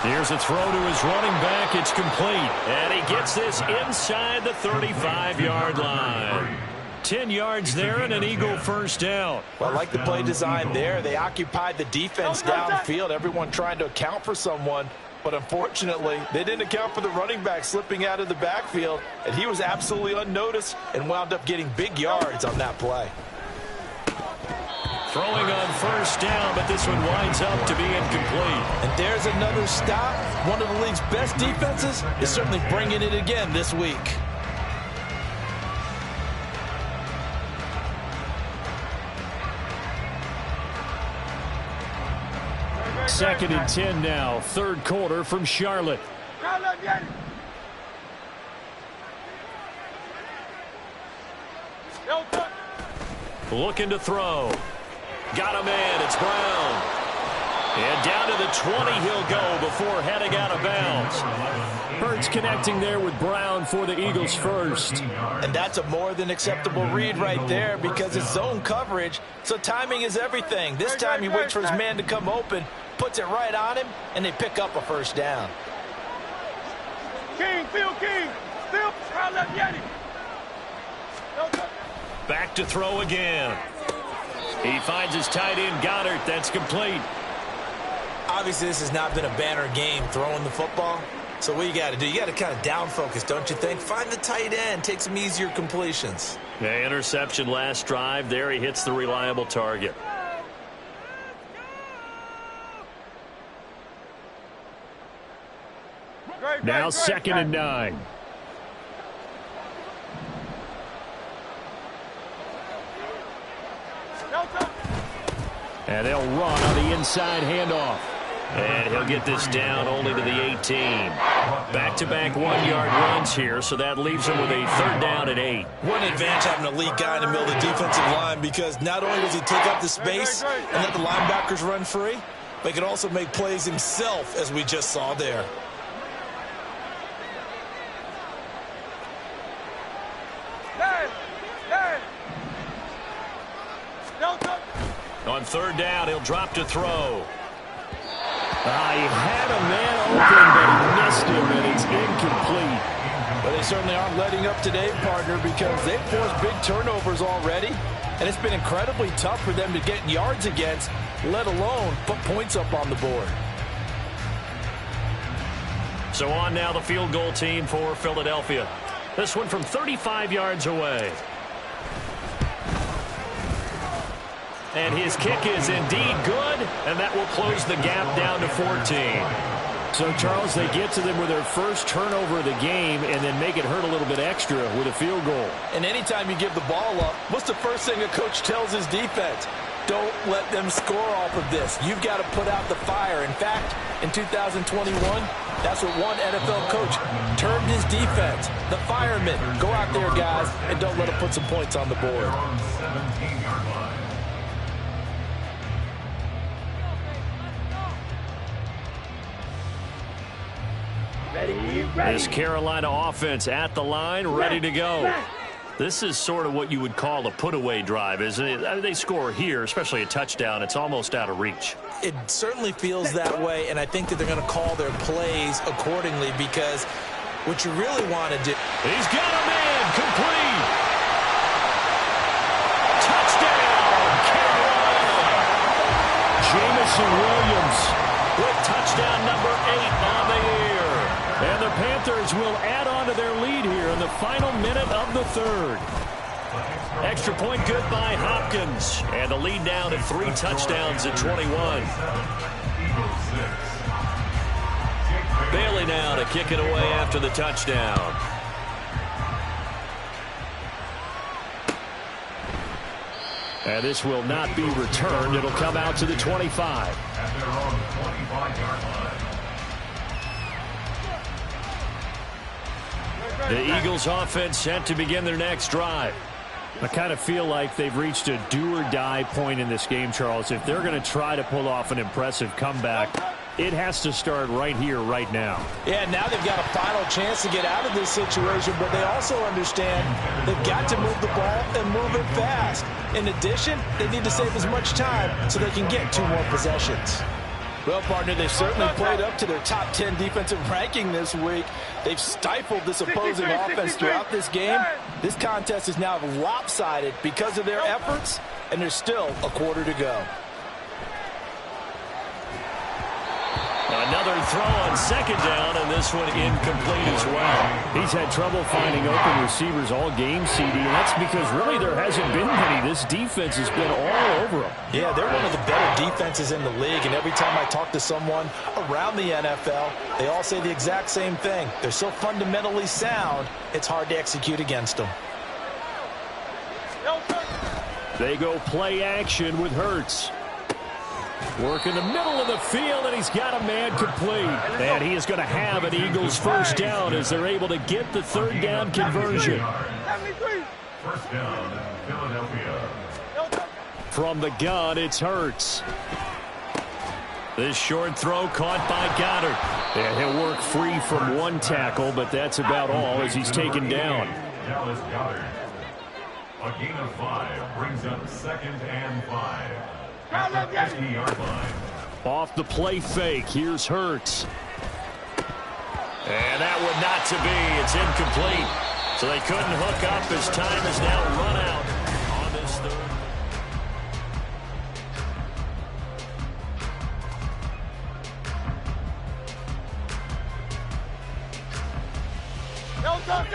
S1: Here's a throw to his running back. It's complete. And he gets this inside the 35-yard line. 10 yards there and an Eagle first down.
S4: Well, I like the play design there. They occupied the defense downfield, everyone trying to account for someone. But unfortunately, they didn't account for the running back slipping out of the backfield, and he was absolutely unnoticed and wound up getting big yards on that play.
S1: Throwing on first down, but this one winds up to be incomplete.
S4: And there's another stop. One of the league's best defenses is certainly bringing it again this week.
S6: Second and 10 now. 3rd quarter from Charlotte.
S1: Looking to throw. Got a man. It's Brown. And down to the 20 he'll go before heading out of bounds.
S6: Hurts connecting there with Brown for the Eagles first.
S4: And that's a more than acceptable read right there, because it's zone coverage, so timing is everything. This time he waits for his man to come open, puts it right on him, and they pick up a first down.
S3: King, Phil King. Still, left Yeti.
S1: Back to throw again. He finds his tight end, Goddard. That's complete.
S2: Obviously, this has not been a banner game throwing the football. So what you got to do, you got to kind of down focus, don't you think? Find the tight end, take some easier completions.
S1: The interception last drive. There he hits the reliable target.
S6: Now 2nd and 9. And they'll run on the inside handoff.
S1: And he'll get this down only to the 18. Back-to-back 1-yard runs here, so that leaves him with a 3rd down and 8.
S2: What an advantage having a lead guy in the middle of the defensive line, because not only does he take up the space and let the linebackers run free, but he can also make plays himself, as we just saw there.
S1: On 3rd down, he'll drop to throw.
S6: He had a man open, but he missed him, and it's incomplete.
S4: But they certainly aren't letting up today, partner, because they've forced big turnovers already. and it's been incredibly tough for them to get yards against, let alone put points up on the board.
S1: So on now the field goal team for Philadelphia. This one from 35 yards away. And his kick is indeed good, and that will close the gap down to 14.
S6: So, Charles, they get to them with their first turnover of the game and then make it hurt a little bit extra with a field goal.
S4: And anytime you give the ball up, what's the first thing a coach tells his defense? Don't let them score off of this. You've got to put out the fire. In fact, in 2021, that's what one NFL coach termed his defense. The firemen. Go out there, guys, and don't let them put some points on the board.
S1: This Carolina offense at the line, ready to go. This is sort of what you would call a put-away drive, isn't it? I mean, they score here, especially a touchdown. It's almost out of reach.
S2: It certainly feels that way, and I think that they're going to call their plays accordingly because what you really want to do...
S1: He's got a man, complete. Touchdown, Carolina.
S6: Jamison Williams
S1: with touchdown number 8 on the year.
S6: And the Panthers will add on to their lead here in the final minute of the third.
S1: Extra point good by Hopkins. And the lead down to 3 touchdowns at 21. Bailey now to kick it away after the touchdown.
S6: And this will not be returned. It'll come out to the 25.
S5: At their own 25-yard line.
S1: The Eagles offense set to begin their next drive.
S6: I kind of feel like they've reached a do-or-die point in this game, Charles. If they're going to try to pull off an impressive comeback, it has to start right here, right now.
S4: Yeah, now they've got a final chance to get out of this situation, but they also understand they've got to move the ball and move it fast. In addition, they need to save as much time so they can get 2 more possessions. Well, partner, they've certainly played up to their top 10 defensive ranking this week. They've stifled this opposing offense throughout this game. This contest is now lopsided because of their efforts, and there's still a quarter to go.
S1: Another throw on second down, and this one incomplete as well.
S6: He's had trouble finding open receivers all game, CD, and that's because really there hasn't been many. This defense has been all over them.
S4: Yeah, they're one of the better defenses in the league, and every time I talk to someone around the NFL, they all say the exact same thing. They're so fundamentally sound, it's hard to execute against them.
S6: They go play action with Hurts. Work in the middle of the field, and he's got a man complete. And he is going to have an Eagles first down as they're able to get the third down conversion.
S5: First down, Philadelphia.
S6: From the gun, it's Hurts.
S1: This short throw caught by Goddard.
S6: And he'll work free from one tackle, but that's about all as he's taken down.
S5: Dallas Goddard. A gain of 5 brings up 2nd and 5. At the 50-yard line.
S6: Off the play fake, here's Hurts.
S1: And that would not to be. It's incomplete. So they couldn't hook up as time is now run out on this third.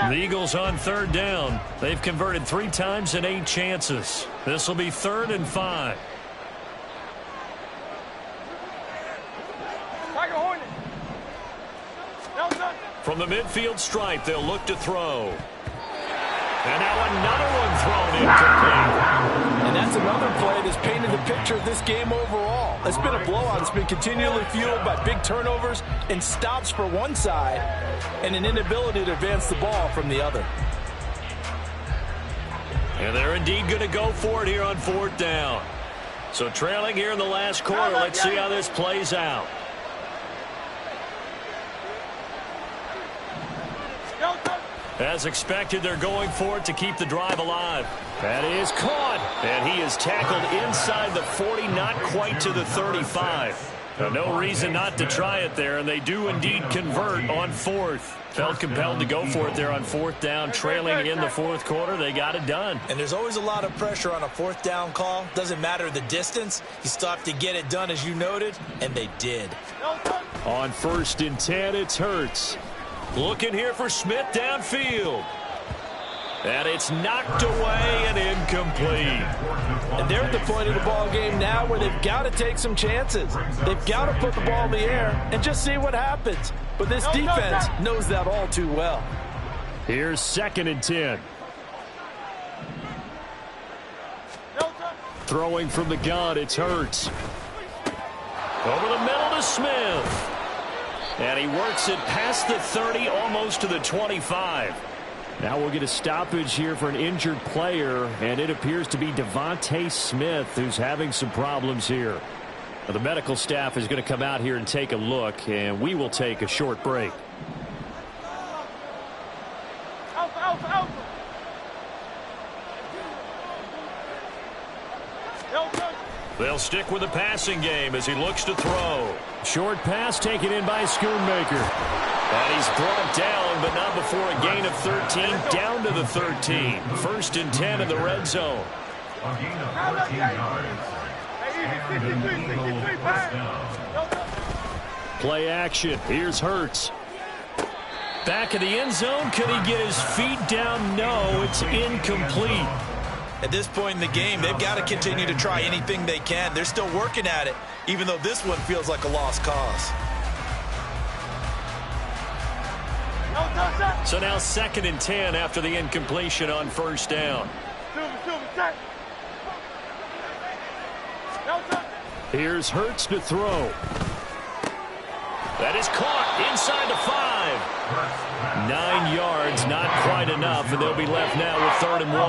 S1: The Eagles on third down. They've converted 3 times in 8 chances. This will be 3rd and 5. From the midfield stripe, they'll look to throw. And now another one thrown incomplete.
S4: And that's another play that's painted the picture of this game overall. It's been a blowout. It's been continually fueled by big turnovers and stops for one side and an inability to advance the ball from the other.
S1: And they're indeed going to go for it here on 4th down. So trailing here in the last quarter. Let's see how this plays out. As expected, they're going for it to keep the drive alive.
S6: That is caught.
S1: And he is tackled inside the 40, not quite to the 35. No reason not to try it there, and they do indeed convert on fourth. Felt compelled to go for it there on fourth down, trailing in the fourth quarter. They got it done.
S2: And there's always a lot of pressure on a fourth down call. Doesn't matter the distance. You still have to get it done, as you noted, and they did.
S1: On 1st and 10, it's Hurts. Looking here for Smith downfield. And it's knocked away and incomplete.
S4: And they're at the point of the ball game now where they've got to take some chances. They've got to put the ball in the air and just see what happens. But this defense knows that all too well.
S1: Here's 2nd and 10. Throwing from the gun, it's Hurts. Over the middle to Smith. And he works it past the 30, almost to the 25. Now we'll get a stoppage here for an injured player, and it appears to be Devontae Smith who's having some problems here. Now, the medical staff is going to come out here and take a look, and we will take a short break. They'll stick with the passing game as he looks to throw. Short pass taken in by Schoonmaker. And he's brought down, but not before a gain of 13, down to the 13. 1st and 10 in the red zone.
S5: A gain of 14 yards. And an Eagle first down.
S1: Play action. Here's Hurts. Back of the end zone. Could he get his feet down? No, it's incomplete.
S2: At this point in the game, they've got to continue to try anything they can. They're still working at it, even though this one feels like a lost cause.
S1: So now 2nd and 10 after the incompletion on 1st down. Here's Hurts to throw. That is caught inside the 5. 9 yards, not quite enough, and they'll be left now with 3rd and 1.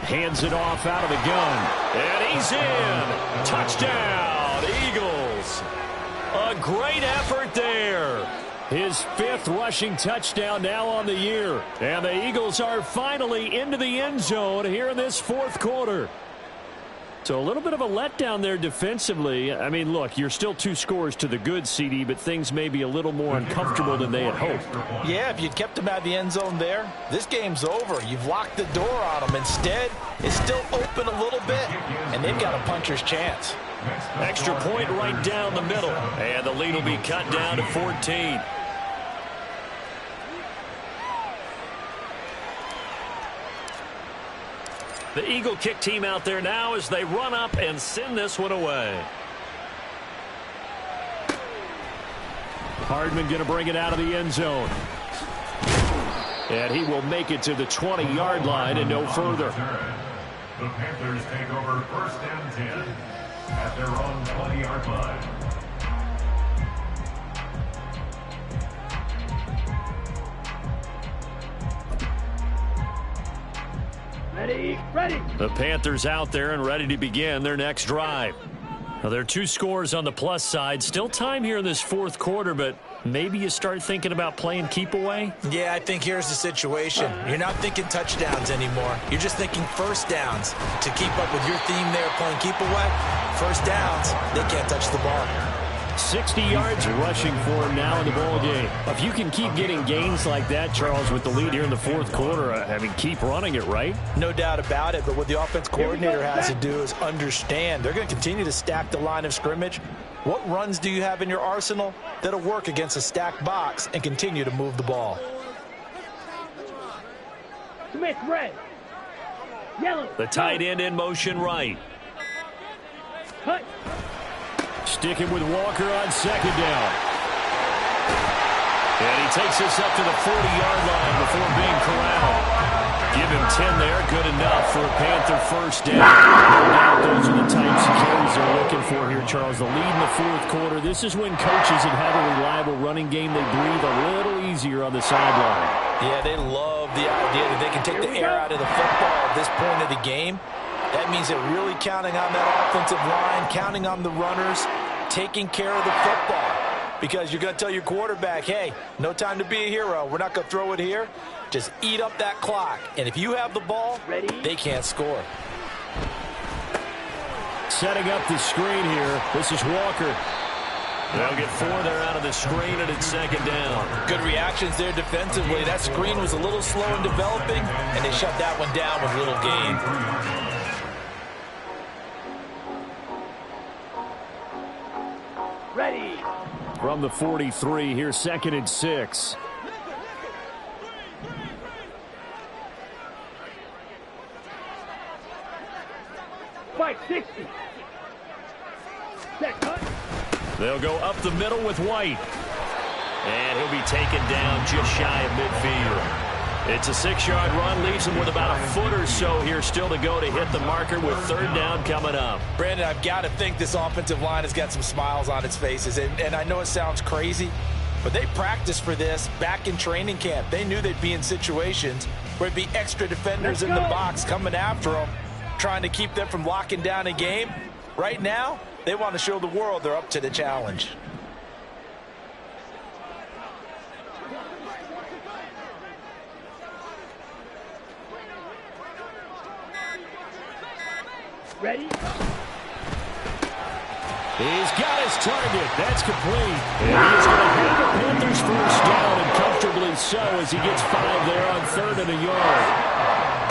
S1: Hands it off out of the gun. And he's in. Touchdown. Eagles. A great effort there. His 5th rushing touchdown now on the year. And the Eagles are finally into the end zone here in this 4th quarter. So a little bit of a letdown there defensively. I mean, look, you're still 2 scores to the good, CD, but things may be a little more uncomfortable than they had hoped.
S4: Yeah, if you'd kept them out of the end zone there, this game's over. You've locked the door on them. Instead, it's still open a little bit, and they've got a puncher's chance.
S1: Extra point right down the middle, and the lead will be cut down to 14. The Eagle kick team out there now as they run up and send this one away. Hardman going to bring it out of the end zone. And he will make it to the 20-yard line and no further.
S5: The Panthers take over 1st and 10 at their own 20-yard line.
S3: Ready.
S1: The Panthers out there and ready to begin their next drive. Now, there are 2 scores on the plus side. Still time here in this 4th quarter, but maybe you start thinking about playing keep away?
S2: Yeah, I think here's the situation. You're not thinking touchdowns anymore. You're just thinking 1st downs. To keep up with your theme there, playing keep away, 1st downs, they can't touch the ball.
S1: 60 yards rushing for him now in the ball game. If you can keep getting gains like that, Charles, with the lead here in the 4th quarter, I mean, keep running it, right?
S4: No doubt about it, but what the offense coordinator has to do is understand. They're going to continue to stack the line of scrimmage. What runs do you have in your arsenal that'll work against a stacked box and continue to move the ball?
S3: Smith, red. Yellow.
S1: The tight end in motion right.
S3: Cut.
S1: Sticking with Walker on 2nd down. And he takes us up to the 40-yard line before being corralled. Give him 10 there. Good enough for a Panther 1st down. No doubt those are the types of carries they're looking for here, Charles. The lead in the 4th quarter. This is when coaches that have a reliable running game, they breathe a little easier on the sideline.
S4: Yeah, they love the idea that they can take the air out of the football at this point of the game. That means they're really counting on that offensive line, counting on the runners, taking care of the football. because you're going to tell your quarterback, hey, no time to be a hero. We're not going to throw it here. Just eat up that clock. And if you have the ball, they can't score.
S6: Setting up the screen here. This is Walker.
S1: They'll get 4 there out of the screen, and it's second down.
S4: Good reactions there defensively. That screen was a little slow in developing, and they shut that one down with little gain.
S3: Ready.
S6: From the 43, here's 2nd and 6.
S3: Spike 60. Set cut.
S1: They'll go up the middle with White. And he'll be taken down just shy of midfield. It's a 6-yard run, leaves him with about a foot or so here still to go to hit the marker with 3rd down coming up.
S4: Brandon, I've got to think this offensive line has got some smiles on its faces. And I know it sounds crazy, but they practiced for this back in training camp. They knew they'd be in situations where there'd be extra defenders in the box coming after them, trying to keep them from locking down a game. Right now, they want to show the world they're up to the challenge.
S3: Ready.
S6: He's got his target. That's complete. And he's going to hit the Panthers first down, and comfortably so, as he gets 5 there on 3rd and a yard.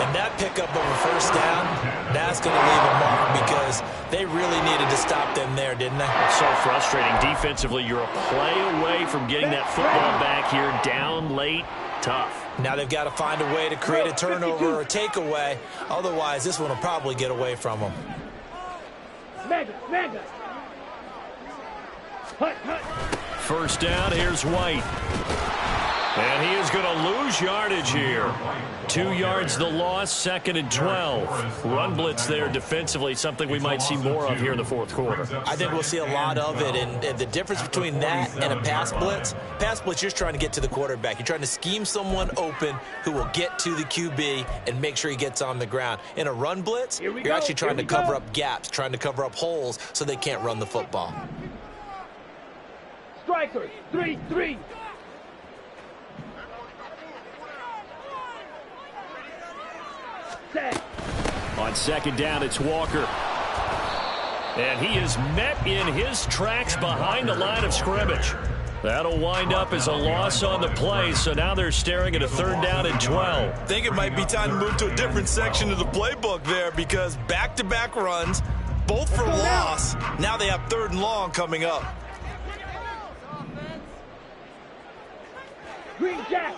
S2: And that pickup of a first down, that's going to leave a mark because they really needed to stop them there, didn't they?
S1: So frustrating. Defensively, you're a play away from getting that football back here down late. Tough.
S2: Now they've got to find a way to create a turnover or a takeaway. Otherwise, this one will probably get away from them.
S3: Mega. Hut.
S1: First down, here's White. And he is going to lose yardage here. 2 yards the loss, 2nd and 12. Run blitz there defensively, something we might see more of here in the 4th quarter.
S2: I think we'll see a lot of it, and the difference between that and a pass blitz, you're just trying to get to the quarterback. You're trying to scheme someone open who will get to the QB and make sure he gets on the ground. In a run blitz, you're actually trying to cover up gaps, trying to cover up holes so they can't run the football.
S3: Strikers. 3-3. Set.
S6: On 2nd down, it's Walker.
S1: And he is met in his tracks behind the line of scrimmage. That'll wind up as a loss on the play, so now they're staring at a 3rd down and 12.
S4: I think it might be time to move to a different section of the playbook there because back-to-back runs, both for loss. Now they have 3rd and long coming up.
S3: Green Jack.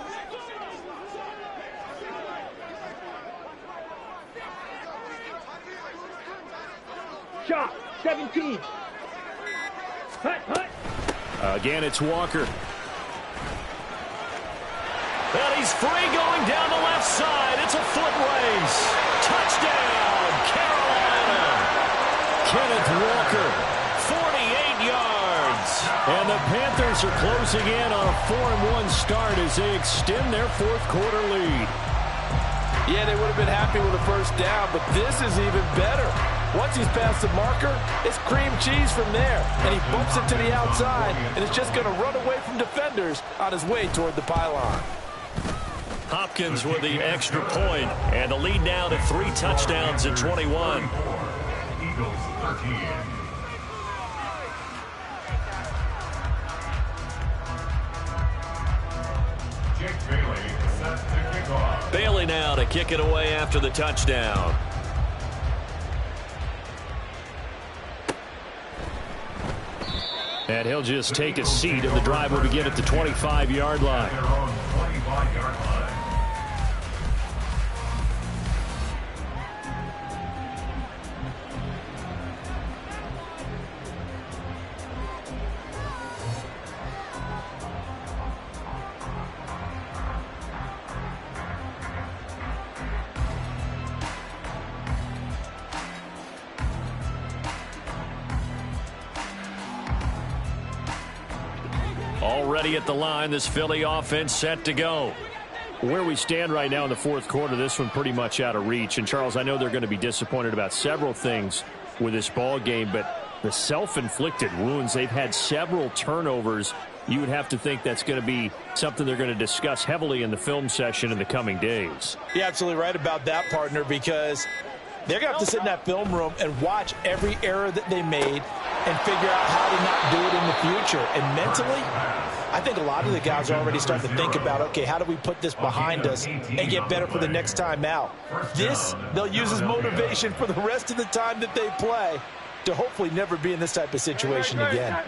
S3: Shot. 17. Hut.
S6: Again, it's Walker.
S1: And he's free going down the left side. It's a foot race. Touchdown, Carolina.
S6: Kenneth Walker.
S1: 48 yards.
S6: And the Panthers are closing in on a 4-1 start as they extend their 4th quarter lead.
S4: Yeah, they would have been happy with a first down, but this is even better. Once he's past the marker, it's cream cheese from there. And he bumps it to the outside, and it's just going to run away from defenders on his way toward the pylon.
S1: Hopkins with the extra point, and the lead now to 3 touchdowns at 21.
S5: Eagles 13. Jake Bailey set to kick off.
S1: Bailey now to kick it away after the touchdown.
S6: And he'll just take a seat, and the drive will begin at the 25-yard line.
S5: Their own 25-yard line.
S1: Already at the line, this Philly offense set to go.
S6: Where we stand right now in the 4th quarter, this one pretty much out of reach. And, Charles, I know they're going to be disappointed about several things with this ball game, but the self-inflicted wounds. They've had several turnovers. You would have to think that's going to be something they're going to discuss heavily in the film session in the coming days.
S4: You're absolutely right about that, partner, because they're going to have to sit in that film room and watch every error that they made and figure out how to not do it in the future. And mentally, I think a lot of the guys are already starting to think about, okay, how do we put this behind us and get better for the next time out? This, they'll use as motivation for the rest of the time that they play to hopefully never be in this type of situation again.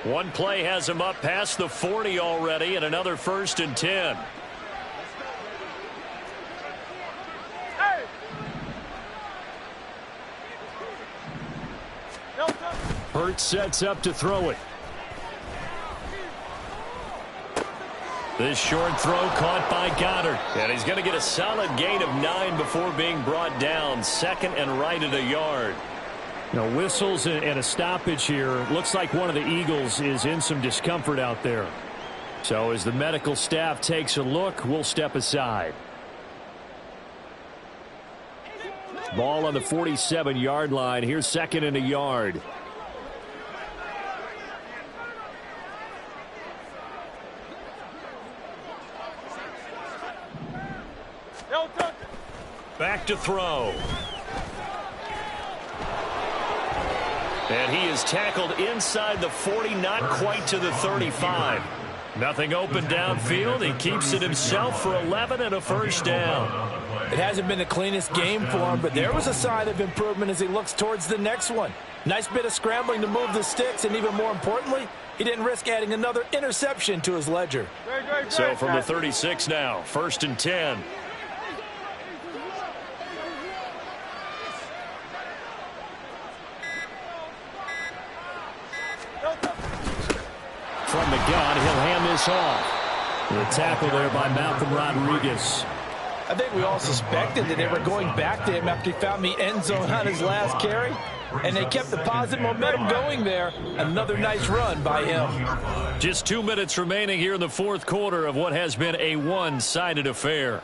S1: One play has him up past the 40 already, and another 1st and 10.
S6: Hurts sets up to throw it.
S1: This short throw caught by Goddard. And he's going to get a solid gain of 9 before being brought down. 2nd and right at a yard.
S6: Now, whistles and a stoppage here. Looks like one of the Eagles is in some discomfort out there. So as the medical staff takes a look, we'll step aside. Ball on the 47-yard line. Here's 2nd and a yard.
S1: Back to throw. And he is tackled inside the 40, not quite to the 35. Nothing open downfield. He keeps it himself for 11 and a 1st down.
S4: It hasn't been the cleanest game for him, but there was a sign of improvement as he looks towards the next one. Nice bit of scrambling to move the sticks, and even more importantly, he didn't risk adding another interception to his ledger.
S1: So from the 36 now, 1st and 10.
S6: From the gun, he'll hand this off. The tackle there by Malcolm Rodriguez.
S4: I think we all suspected that they were going back to him after he found the end zone on his last carry, and they kept the positive momentum going there. Another nice run by him.
S1: Just 2 minutes remaining here in the 4th quarter of what has been a one-sided affair.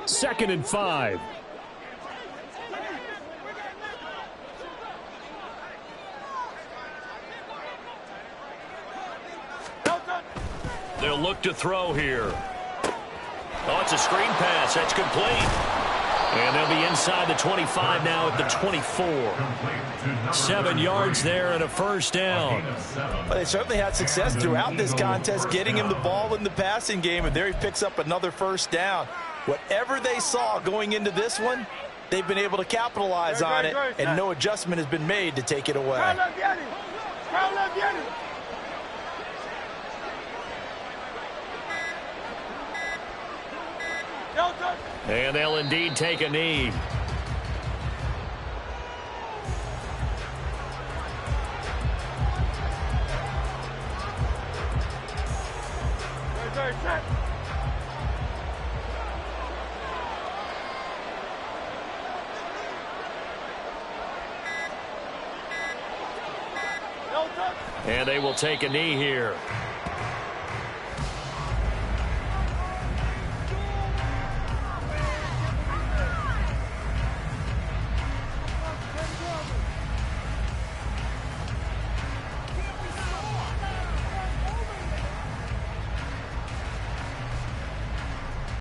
S6: Second and 5.
S1: They'll look to throw here. Oh, it's a screen pass. That's complete. And they'll be inside the 25 now at the 24. 7 yards there and a 1st down.
S4: Well, they certainly had success throughout this contest, getting him the ball in the passing game, and there he picks up another 1st down. Whatever they saw going into this one, they've been able to capitalize on it, and no adjustment has been made to take it away.
S1: And they'll indeed take a knee. And they will take a knee here.